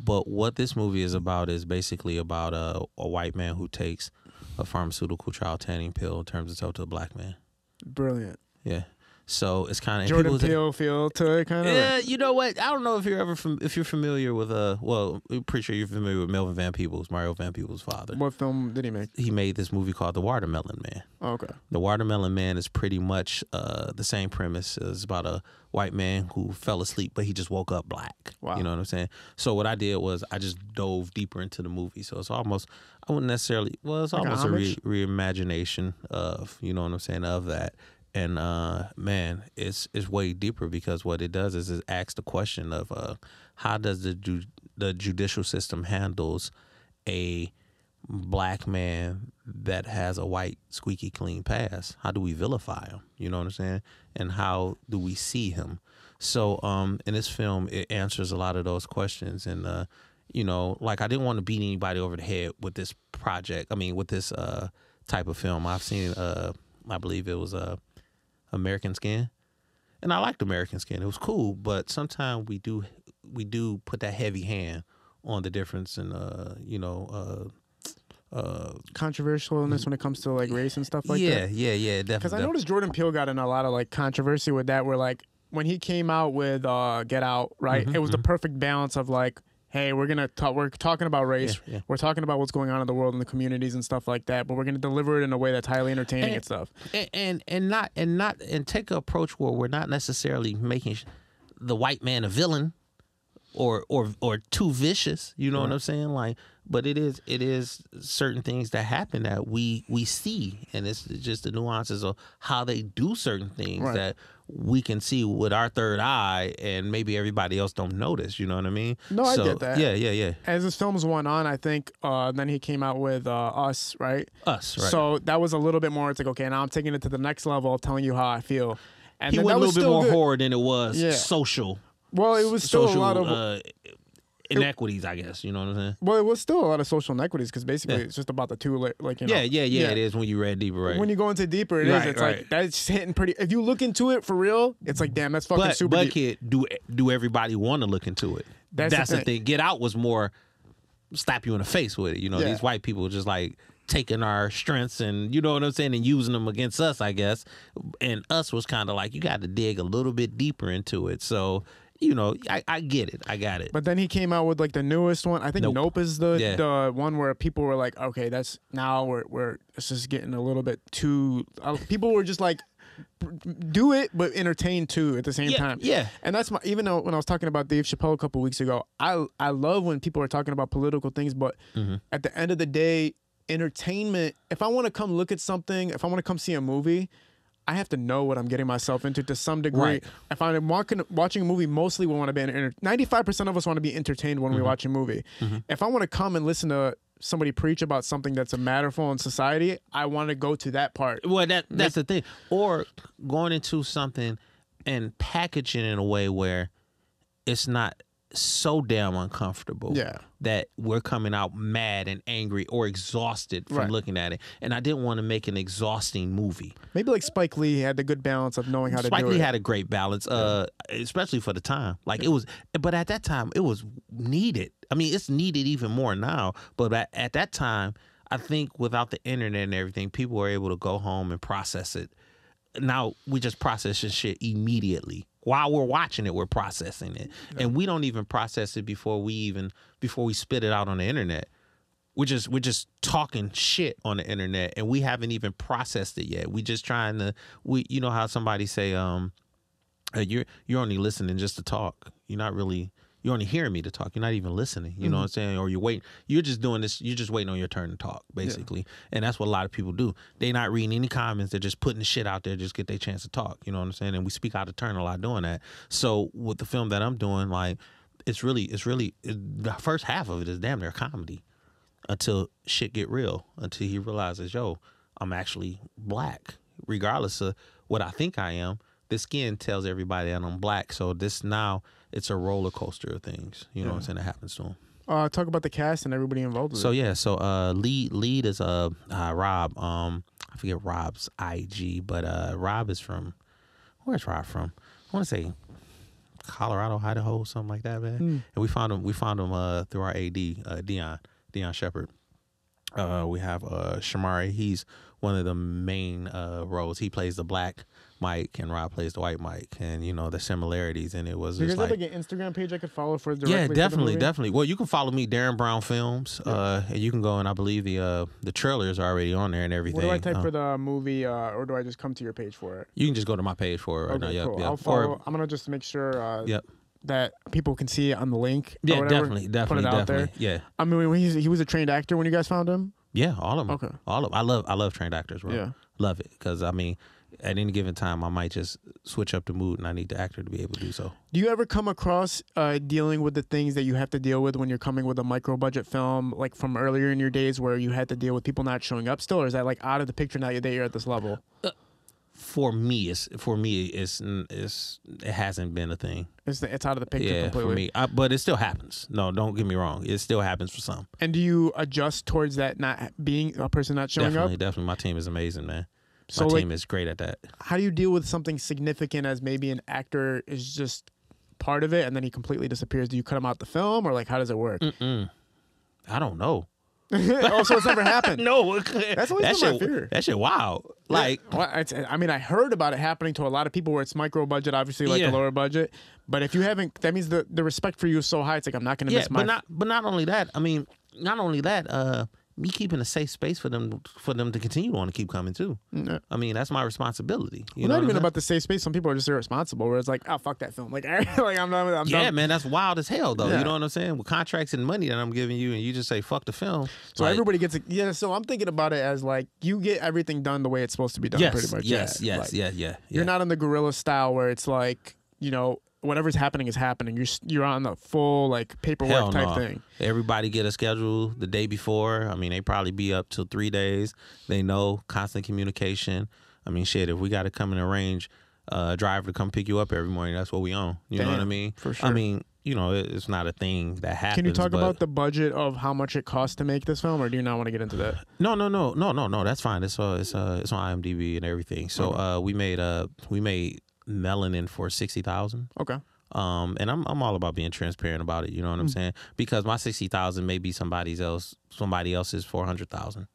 But what this movie is about is basically about a white man who takes a pharmaceutical child tanning pill and turns himself to a black man. Brilliant. Yeah. So it's kind of Jordan Peele feel to it, kind of. Yeah, you know what? I don't know if you're familiar with well, I'm pretty sure you're familiar with Melvin Van Peebles, Mario Van Peebles' father. What film did he make? He made this movie called The Watermelon Man. Oh, okay. The Watermelon Man is pretty much the same premise. It's about a white man who fell asleep, but he just woke up black. Wow. You know what I'm saying? So what I did was I just dove deeper into the movie. So it's almost, I wouldn't necessarily, well, it's like almost a reimagination of, you know what I'm saying, of that. And man, it's way deeper, because what it does is it asks the question of how does the judicial system handles a black man that has a white squeaky clean past? How do we vilify him? You know what I'm saying? And how do we see him? So in this film, it answers a lot of those questions. And you know, like, I didn't want to beat anybody over the head with this project. I mean, with this type of film. I've seen I believe it was American Skin, and I liked American Skin. It was cool, but sometimes we do put that heavy hand on the difference in you know, controversialness when it comes to like race and stuff like that. Yeah, definitely. Because I noticed Jordan Peele got in a lot of like controversy with that, where like when he came out with Get Out, right? It was the perfect balance of like, hey, we're talking about race, we're talking about what's going on in the world and the communities and stuff like that, but we're gonna deliver it in a way that's highly entertaining and stuff. And take an approach where we're not necessarily making the white man a villain or too vicious. You know what I'm saying? Like, but it is certain things that happen that we see, and it's just the nuances of how they do certain things that we can see with our third eye, and maybe everybody else don't notice. You know what I mean? No, I get that. Yeah. As this film's went on, I think then he came out with Us, right? Us, right. So that was a little bit more. It's like, okay, now I'm taking it to the next level, telling you how I feel. And he went a little bit more horror than it was social. Well, it was still a lot of inequities, I guess. You know what I'm saying? Well, it was still a lot of social inequities because basically it's just about the two, like, you know. Yeah. It is when you read deeper, right? When you go into deeper, it is. It's like that's hitting pretty. If you look into it for real, it's like, damn, that's fucking super deep. But kid, do everybody want to look into it? That's the thing. Get Out was more slap you in the face with it. You know, these white people just like taking our strengths and, you know what I'm saying, and using them against us, I guess. And Us was kind of like, you got to dig a little bit deeper into it. So, you know, I get it. I got it. But then he came out with like the newest one. I think Nope is the one where people were like, okay, that's now we're it's just getting a little bit too. People were just like, do it, but entertain too at the same time. Yeah. And that's even though when I was talking about Dave Chappelle a couple weeks ago, I love when people are talking about political things, but at the end of the day, entertainment. If I want to come look at something, if I want to come see a movie, I have to know what I'm getting myself into to some degree. Right. If I'm watching a movie, mostly we want to be 95% of us want to be entertained when we watch a movie. If I want to come and listen to somebody preach about something that's a matterful in society, I want to go to that part. Well, that's the thing. Or going into something and packaging it in a way where it's not so damn uncomfortable that we're coming out mad and angry or exhausted from looking at it. And I didn't want to make an exhausting movie. Maybe like Spike Lee had the good balance of knowing how to do it. Spike Lee had a great balance, especially for the time. Like it was, but at that time it was needed. I mean, it's needed even more now. But at that time, I think without the internet and everything, people were able to go home and process it. Now we just process this shit immediately. While we're watching it, we're processing it. And we don't even process it before we spit it out on the internet. We're just talking shit on the internet, and we haven't even processed it yet. We just trying to, you know how somebody say, you're only listening just to talk. You're only hearing me to talk. You're not even listening. You know what I'm saying? Or you're just doing this. You're just waiting on your turn to talk, basically. Yeah. And that's what a lot of people do. They're not reading any comments. They're just putting the shit out there, just get their chance to talk. You know what I'm saying? And we speak out of turn a lot doing that. So with the film that I'm doing, like, it's really the first half of it is damn near comedy until shit get real, until he realizes, yo, I'm actually black, regardless of what I think I am. The skin tells everybody that I'm black. So it's a roller coaster of things. You know what I'm saying? That happens to him. Talk about the cast and everybody involved with it. So lead is Rob. I forget Rob's IG, but Rob is from, where's Rob from? I want to say Colorado, Idaho, something like that, man. And we found him through our AD, Dion Shepard. We have Shamari. He's one of the main roles. He plays the black Mike, and Rob plays the white Mike, and you know the similarities. And it was. Do you guys like, have like an Instagram page I could follow for directly? Yeah, definitely. Well, you can follow me, Darren Brown Films, and you can go, and I believe the trailer is already on there and everything. What do I type for the movie, or do I just come to your page for it? You can just go to my page for it right now. Yep, cool. Yep. I'll follow. I'm gonna just make sure. That people can see it on the link. Yeah, or whatever. definitely. Put it out there. Yeah. I mean, he was a trained actor when you guys found him. Yeah, all of them. Okay. All of them. I love trained actors, bro. Yeah. Love it. Because, I mean, at any given time, I might just switch up the mood, and I need the actor to be able to do so. Do you ever come across dealing with the things that you have to deal with when you're coming with a micro-budget film, like from earlier in your days where you had to deal with people not showing up still, or is that like out of the picture now that you're at this level? For me, it hasn't been a thing. It's out of the picture completely. For me. But it still happens. No, don't get me wrong. It still happens for some. And do you adjust towards that not being a person not showing up? Definitely. My team is amazing, man. So my team is great at that. How do you deal with something significant as maybe an actor is just part of it and then he completely disappears? Do you cut him out the film, or like how does it work? I don't know. Oh, so it's never happened. No, that's always been my fear. That shit wild. Like, well, I mean, I heard about it happening to a lot of people where it's micro budget, obviously, like a lower budget. But if you haven't, that means the respect for you is so high. It's like I'm not going to miss my. But not only that. I mean, not only that. Me keeping a safe space for them to continue on and keep coming too. Yeah. I mean, that's my responsibility. You know not even about the safe space. Some people are just irresponsible. Where it's like, oh, fuck that film. Like I'm done. Yeah, man, that's wild as hell though. Yeah. You know what I'm saying? With contracts and money that I'm giving you, and you just say fuck the film. So everybody gets it. Yeah. So I'm thinking about it as like you get everything done the way it's supposed to be done. Yes, pretty much. Yes. You're not in the guerrilla style where it's like whatever's happening is happening. You're on the full like paperwork type thing. Everybody get a schedule the day before. I mean, they probably be up till 3 days. They know constant communication. I mean, shit, if we got to come and arrange a driver to come pick you up every morning, that's what we own. You know what I mean? For sure. I mean, it's not a thing that happens. Can you talk about the budget of how much it costs to make this film, or do you not want to get into that? No. That's fine. It's on IMDb and everything. So we made Melanin for $60,000. Okay. And I'm all about being transparent about it. You know what I'm saying? Because my $60,000 may be somebody else's $400,000.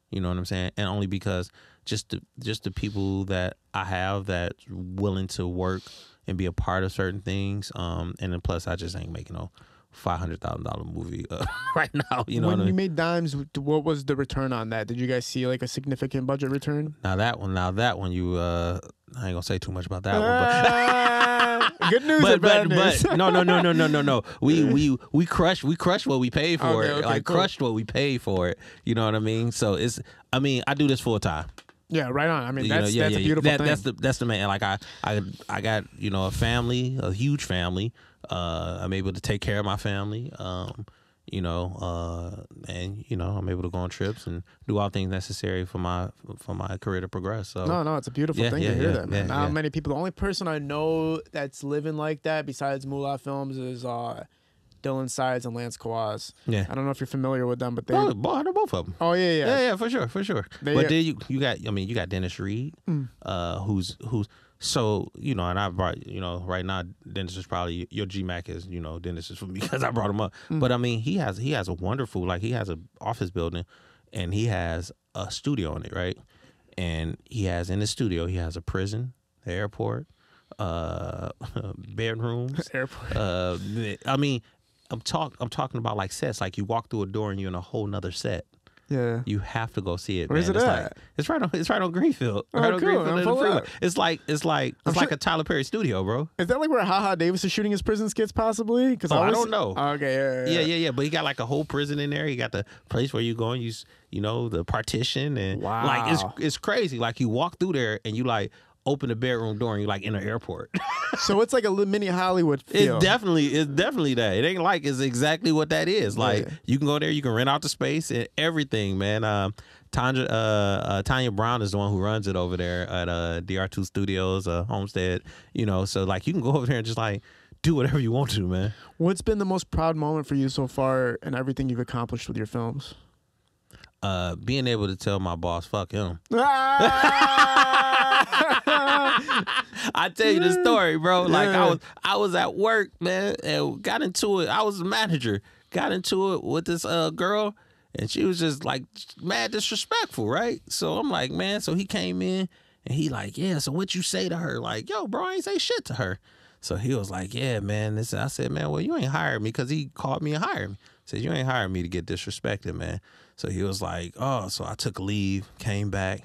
You know what I'm saying? And only because just the people that I have that's willing to work and be a part of certain things. And then plus I just ain't making no $500,000 movie right now. You know when what I mean? You made Dimes, what was the return on that? Did you guys see like a significant budget return? Now that one, you I ain't gonna say too much about that one, but good news or bad news? But no. We crushed what we paid for it. Okay, like cool. Crushed what we paid for it. You know what I mean? So I do this full time. Yeah, right on. I mean, that's a beautiful thing. That's the man. Like I got a family, a huge family. I'm able to take care of my family. And I'm able to go on trips and do all things necessary for my career to progress. So no, it's a beautiful thing to hear that, man. Not many people. The only person I know that's living like that besides Moolah Films is Dylan Sides and Lance Kawaz. Yeah, I don't know if you're familiar with them, but they. I know both of them. Oh yeah, for sure. But then you got Dennis Reed, who's. So, and I brought, right now, Dennis is probably, your GMAC is, Dennis is for me because I brought him up. But I mean, he has a wonderful, he has an office building and he has a studio in it, right? And in the studio, he has a prison, the airport, bedrooms. Airport. I mean, I'm talking about like sets, like you walk through a door and you're in a whole nother set. Yeah, you have to go see it. Where's man. it at? It's right on Greenfield. Oh, right on cool. Greenfield. It's like a Tyler Perry studio, bro. Is that like where HaHa Davis is shooting his prison skits, possibly? Because I don't know. Okay, yeah. But he got like a whole prison in there. He got the place where you go and use, the partition and wow. Like it's crazy. Like you walk through there and you like open the bedroom door and you're like in an airport. So it's like a mini Hollywood feel. It's definitely that. It ain't like it's exactly what that is. Like you can go there, you can rent out the space and everything, man. Tanya Brown is the one who runs it over there at DR2 Studios, Homestead. So like you can go over there and just like do whatever you want to, man. What's been the most proud moment for you so far in everything you've accomplished with your films? Being able to tell my boss, fuck him. I tell you the story, bro. Like I was at work, man, and got into it. I was a manager, got into it with this girl, and she was just like mad disrespectful, right? So I'm like, man. So he came in and he like, yeah. So what you say to her? Like, yo, bro, I ain't say shit to her. So he was like, yeah, man. I said, man, well, you ain't hired me because he called me and hired me. Said, you ain't hired me to get disrespected, man. So he was like, oh, so I took a leave, came back,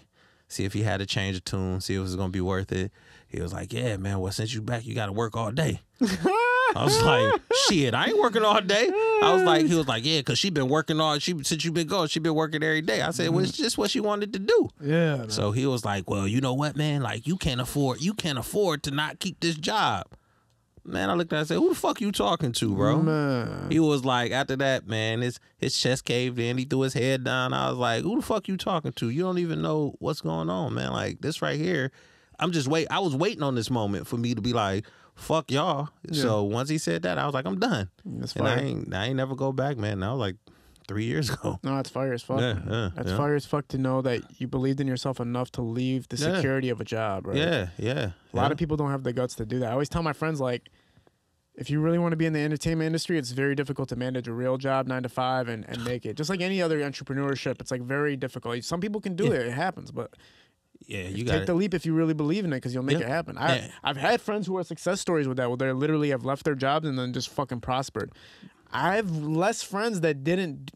see if he had to change a tune, see if it was going to be worth it. He was like, yeah, man, well, since you back, you got to work all day. I was like, shit, I ain't working all day. I was like, he was like, yeah, because she been working since you been gone, she been working every day. I said, well, it's just what she wanted to do. Yeah. Man. So he was like, well, you know what, man? Like, you can't afford to not keep this job. Man, I looked at him and said, who the fuck you talking to, bro? Man. He was like, after that, man, his chest caved in. He threw his head down. I was like, who the fuck you talking to? You don't even know what's going on, man. Like, this right here, I was waiting on this moment for me to be like, fuck y'all. Yeah. So once he said that, I was like, I'm done. That's and fire. I ain't never go back, man. That was like 3 years ago. No, it's fire as fuck. That's fire as fuck to know that you believed in yourself enough to leave the security of a job, right? Yeah. A lot of people don't have the guts to do that. I always tell my friends, like, if you really want to be in the entertainment industry, it's very difficult to manage a real job, 9 to 5, and make it. Just like any other entrepreneurship, it's like very difficult. Some people can do it; it happens. But you take the leap if you really believe in it, because you'll make it happen. I've had friends who are success stories with that, where they literally have left their jobs and then just fucking prospered. I have less friends that didn't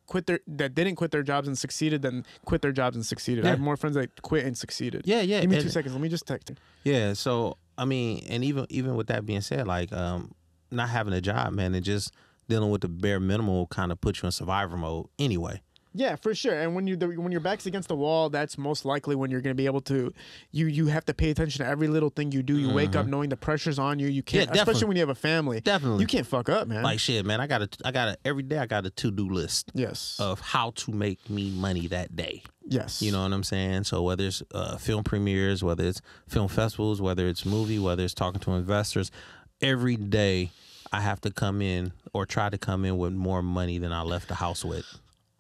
quit their jobs and succeeded than quit their jobs and succeeded. I have more friends that quit and succeeded. Yeah. Give me 2 seconds. Let me just text you. Yeah. So. I mean, and even with that being said, like not having a job, man, and just dealing with the bare minimum kind of puts you in survivor mode anyway. Yeah, for sure. And when your back's against the wall, that's most likely when you're going to be able to. You have to pay attention to every little thing you do. You wake up knowing the pressure's on you. You can't, especially when you have a family. Definitely, you can't fuck up, man. Like shit, man. I got every day. I got a to-do list. Yes. Of how to make me money that day. Yes. You know what I'm saying? So whether it's film premieres, whether it's film festivals, whether it's movie, whether it's talking to investors, every day I have to come in or try to come in with more money than I left the house with.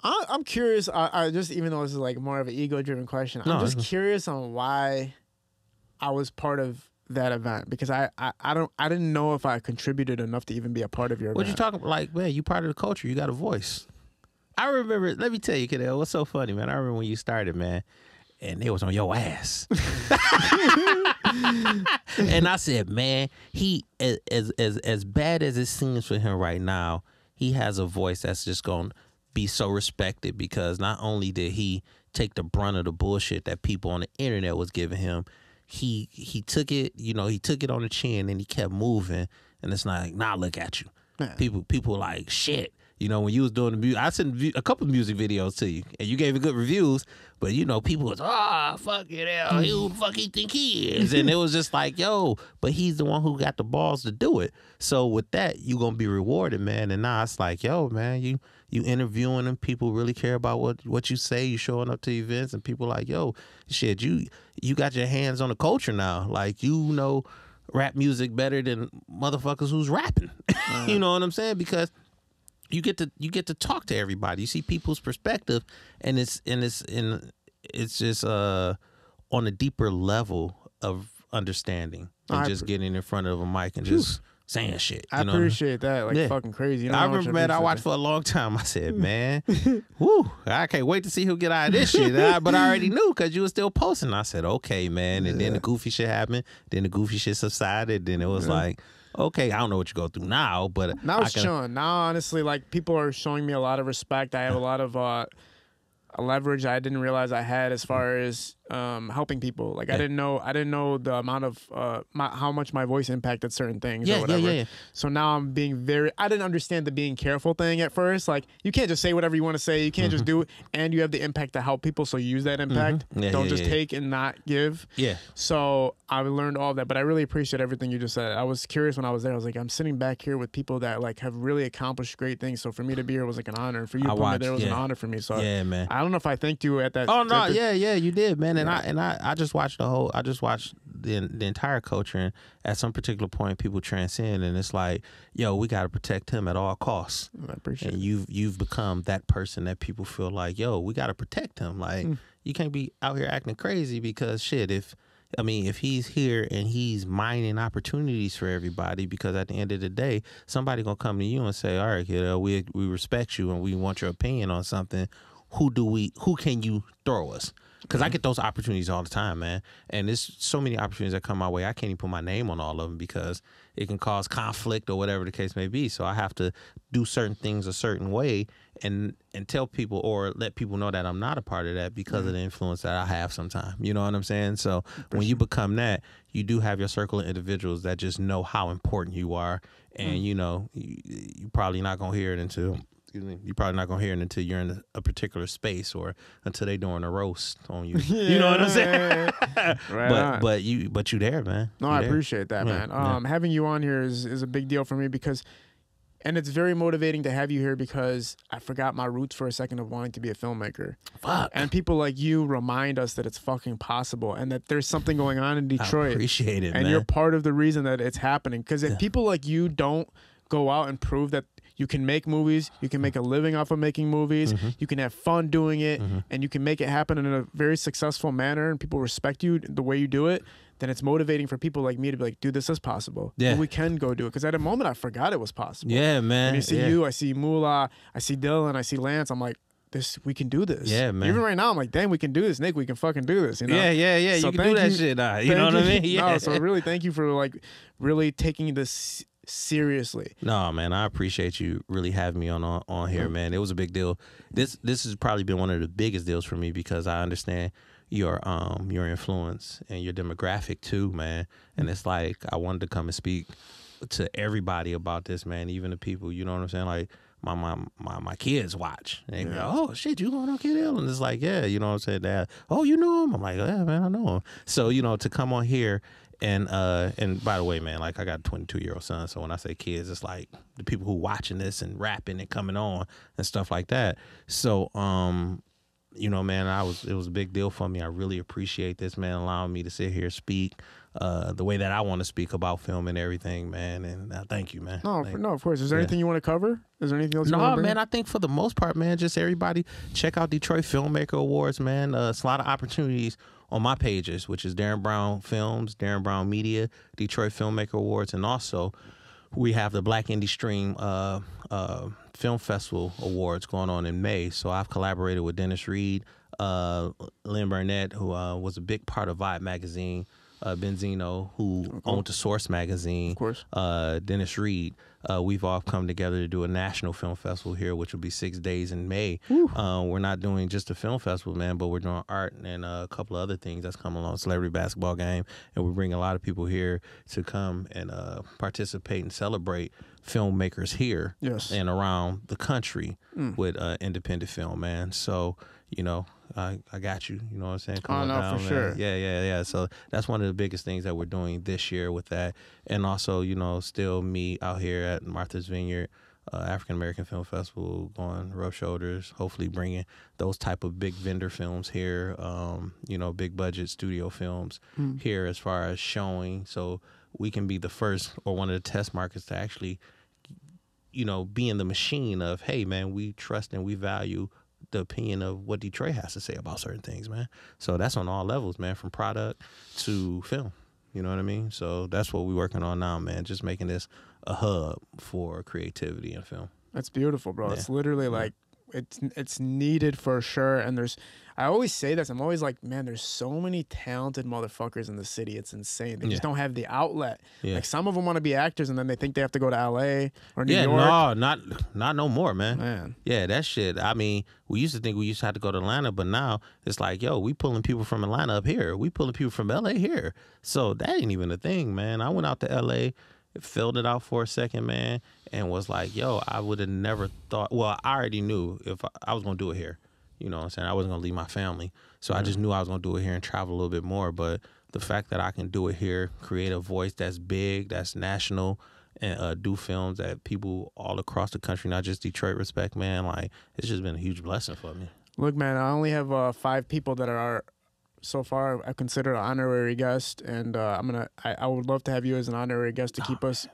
I'm curious. I just, even though this is like more of an ego-driven question, I'm just curious on why I was part of that event, because I didn't know if I contributed enough to even be a part of your event. What you talking about? Like, man, you part of the culture. You got a voice. I remember. Let me tell you, Cadell, what's so funny, man. I remember when you started, man, and it was on your ass. And I said, man, he as bad as it seems for him right now, he has a voice that's just going to be so respected, because not only did he take the brunt of the bullshit that people on the internet was giving him, he took it, he took it on the chin and he kept moving. And it's like, nah, look at you. Man. People like, shit. When you was doing the music, I sent a couple of music videos to you, and you gave it good reviews. But people was, fuck it, hell, who the fuck he think he is? And it was just like, yo, but he's the one who got the balls to do it. So with that, you gonna be rewarded, man. And now it's like, yo, man, you interviewing them, people really care about what you say. You showing up to events, and people like, yo, shit, you got your hands on the culture now. Like, rap music better than motherfuckers who's rapping. You know what I'm saying? Because you get to talk to everybody. You see people's perspective, and it's just on a deeper level of understanding than just getting in front of a mic and just saying shit. I appreciate that, fucking crazy. I remember, man, I watched for a long time. I said, man, whoo, I can't wait to see who get out of this shit. But I already knew, because you were still posting. I said, okay, man. And then the goofy shit happened. Then the goofy shit subsided. Then it was like, okay, I don't know what you go through now, but now it's chilling. Now, honestly, like, people are showing me a lot of respect. I have a lot of leverage I didn't realize I had as far as helping people. Like, I didn't know the amount of how much my voice impacted certain things or whatever. Yeah. So now I'm being I didn't understand the being careful thing at first. Like, you can't just say whatever you want to say. You can't just do it, and you have the impact to help people, so use that impact. Don't just take and not give. Yeah. So I learned all that, but I really appreciate everything you just said. I was curious when I was there. I was like, I'm sitting back here with people that like have really accomplished great things. So for me to be here was like an honor. For you to put me there was an honor for me. So man. I don't know if I thanked you at that. Oh no, yeah, you did, man. And I just watched the entire culture, and at some particular point people transcend, and it's like, yo, we got to protect him at all costs. I appreciate it. You've become that person that people feel like, yo, we got to protect him. Like, you can't be out here acting crazy, because shit, if he's here and he's mining opportunities for everybody, because at the end of the day, somebody gonna come to you and say, all right, kiddo, we respect you and we want your opinion on something. who can you throw us? Because I get those opportunities all the time, man. And there's so many opportunities that come my way. I can't even put my name on all of them because it can cause conflict or whatever the case may be. So I have to do certain things a certain way and tell people or let people know that I'm not a part of that because of the influence that I have sometimes. You know what I'm saying? So when you become that, you do have your circle of individuals that just know how important you are. And, you know, you probably not going to hear it until... You're probably not gonna hear it until you're in a particular space or until they doing a roast on you. You know what I'm saying? Right. but you there, man. No, I appreciate that, man. Having you on here is a big deal for me because, and it's very motivating to have you here because I forgot my roots for a second of wanting to be a filmmaker. Fuck. And people like you remind us that it's fucking possible and that there's something going on in Detroit. I appreciate it, and man. you're part of the reason that it's happening. Because if people like you don't go out and prove that you can make movies, you can make a living off of making movies, you can have fun doing it, and you can make it happen in a very successful manner, and people respect you the way you do it, then it's motivating for people like me to be like, dude, this is possible. Yeah. And we can go do it. Because at a moment, I forgot it was possible. Yeah, man. And you see you, I see Moolah, I see Dylan, I see Lance, I'm like, we can do this. Yeah, man. Even right now, I'm like, damn, we can do this, Nick. We can fucking do this. You know? Yeah. So you can do that shit. You know what I mean? Yeah. No, so really, thank you for like really taking this seriously. No, man, I appreciate you really having me on here, man. It was a big deal. This has probably been one of the biggest deals for me because I understand your influence and your demographic too, man. And it's like I wanted to come and speak to everybody about this, man. Even the people, you know what I'm saying, like. My kids watch. And they go, oh, shit, you going on Kid Hill? And it's like, yeah, you know what I'm saying? Dad, oh, you know him? I'm like, yeah, man, I know him. So, you know, to come on here and by the way, man, like I got a 22-year-old son. So when I say kids, it's like the people who watching this and rapping and coming on and stuff like that. So, you know, man, it was a big deal for me. I really appreciate this, man, allowing me to sit here speak the way that I want to speak about film and everything, man. And thank you, man. No, of course. Is there anything you want to cover? Is there anything else you want to bring? Man, I think for the most part, man, just everybody check out Detroit Filmmaker Awards, man. It's a lot of opportunities on my pages, which is Darren Brown Films, Darren Brown Media, Detroit Filmmaker Awards, and also we have the Black Indie Stream Film Festival Awards going on in May. So I've collaborated with Dennis Reed, Lynn Burnett, who was a big part of Vibe Magazine, Benzino, who owned the Source Magazine, of course. Dennis Reed. We've all come together to do a national film festival here, which will be 6 days in May. We're not doing just a film festival, man, but we're doing art and a couple of other things that's coming along, celebrity basketball game, and we bring a lot of people here to come and participate and celebrate filmmakers here and around the country with independent film, man. So, you know, I got you. You know what I'm saying? Come on down, for sure. Yeah. So that's one of the biggest things that we're doing this year with that. And also, you know, still me out here at Martha's Vineyard, African American Film Festival, going rub shoulders, hopefully bringing those type of big vendor films here, you know, big budget studio films here as far as showing. So we can be the first or one of the test markets to actually, you know, be in the machine of, hey, man, we trust and we value the opinion of what Detroit has to say about certain things, man. So that's on all levels, man, from product to film. You know what I mean? So that's what we're working on now, man, just making this a hub for creativity in film. That's beautiful, bro. It's literally like it's needed for sure. And I always say this. I'm always like, man, there's so many talented motherfuckers in the city. It's insane. They just don't have the outlet. Like some of them want to be actors and then they think they have to go to LA or New York. No, not no more, Man. Yeah, that shit. I mean, we used to think we used to have to go to Atlanta, but now it's like, yo, we pulling people from Atlanta up here. We pulling people from LA here. So that ain't even a thing, man. I went out to LA, filled it out for a second, man, and was like, yo, I would have never thought, well, I already knew if I was going to do it here. You know what I'm saying? I wasn't going to leave my family. So I just knew I was going to do it here and travel a little bit more. But the fact that I can do it here, create a voice that's big, that's national, and do films that people all across the country, not just Detroit, respect, man, like, it's just been a huge blessing for me. Look, man, I only have 5 people that are so far I consider an honorary guest, and I would love to have you as an honorary guest to keep us,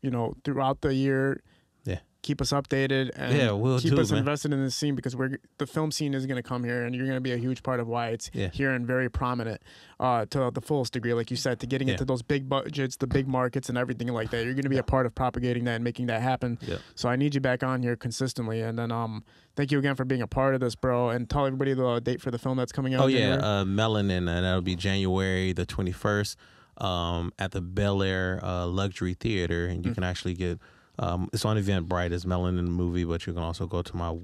you know, throughout the year. keep us updated and we'll keep us man. invested in this scene, because the film scene is going to come here, and you're going to be a huge part of why it's here and very prominent to the fullest degree, like you said, to getting into those big budgets, the big markets, and everything like that. You're going to be a part of propagating that and making that happen. So I need you back on here consistently, and then thank you again for being a part of this, bro. And tell everybody the date for the film that's coming out. Melanin, and that'll be January the 21st at the Bel Air Luxury Theater, and you can actually get. It's on Eventbrite. It's Melanin movie, but you can also go to my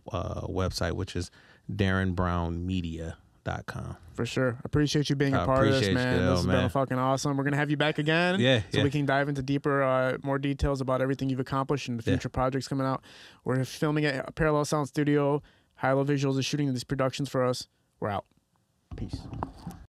website, which is DarrenBrownMedia.com. For sure. Appreciate you being a part of this, man. This has been fucking awesome. We're going to have you back again so we can dive into deeper, more details about everything you've accomplished and the future projects coming out. We're filming at a Parallel Sound Studio. High Low Visuals is shooting these productions for us. We're out. Peace.